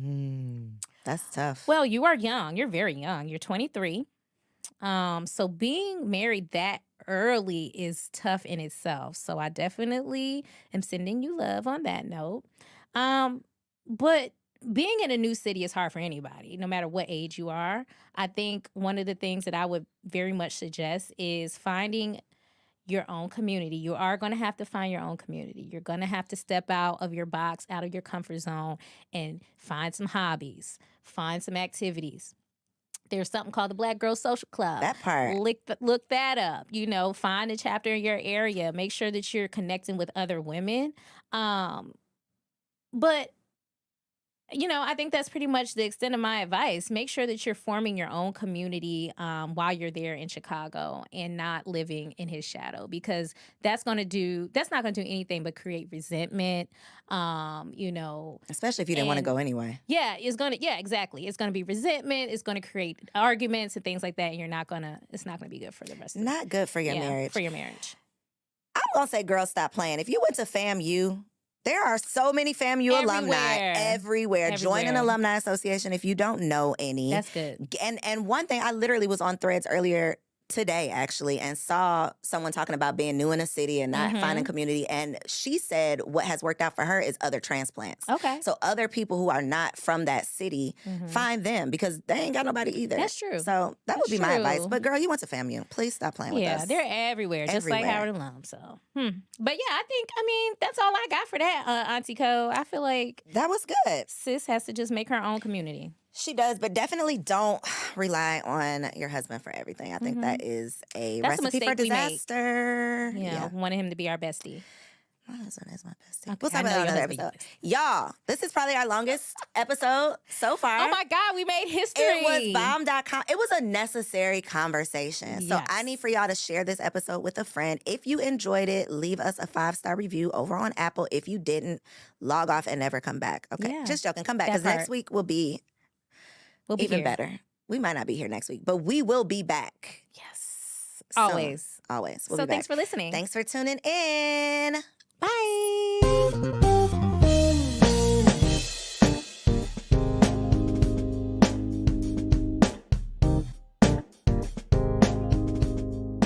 That's tough. Well, you are young. You're very young. You're 23. So being married that early is tough in itself. So I definitely am sending you love on that note. But being in a new city is hard for anybody, no matter what age you are. I think one of the things that I would very much suggest is finding your own community. You are going to have to find your own community. You're going to have to step out of your box, out of your comfort zone, and find some hobbies, find some activities. There's something called the Black Girl Social Club. That part. Look that up. You know, find a chapter in your area. Make sure that you're connecting with other women. But you know, I think that's pretty much the extent of my advice. Make sure that you're forming your own community while you're there in Chicago and not living in his shadow, because that's not going to do anything but create resentment. You know, especially if you didn't want to go anyway. Yeah, exactly. It's going to be resentment. It's going to create arguments and things like that. And it's not going to be good for the rest of Not good for your marriage. For your marriage. I'm going to say, girl, stop playing. If you went to FAMU, there are so many FAMU alumni everywhere. Join an alumni association if you don't know any. That's good. And one thing, I literally was on Threads earlier today, actually, and saw someone talking about being new in a city and not finding community. And she said what has worked out for her is other transplants. Okay. So other people who are not from that city, find them, because they ain't got nobody either. That's true. So that would be my advice. But girl, you went to FAMU. Please stop playing with us. Yeah, they're everywhere, just like Howard alum. So, but yeah, I mean, that's all I got for that, Auntie Koe. I feel like that was good. Sis has to just make her own community. She does, but definitely don't rely on your husband for everything. I think that is That's recipe for disaster. Yeah, wanting him to be our bestie. My husband is my bestie. Okay, We'll talk about another episode. Y'all, this is probably our longest episode so far. Oh my God, we made history. It was bomb.com. It was a necessary conversation. So Yes. I need for y'all to share this episode with a friend. If you enjoyed it, leave us a 5-star review over on Apple. If you didn't, log off and never come back. Okay, Yeah. just joking. Come back, That because next part. week will be even here. better. We might not be here next week, but we will be back. Yes. soon. Always. Always. So thanks for listening. Thanks for tuning in. Bye.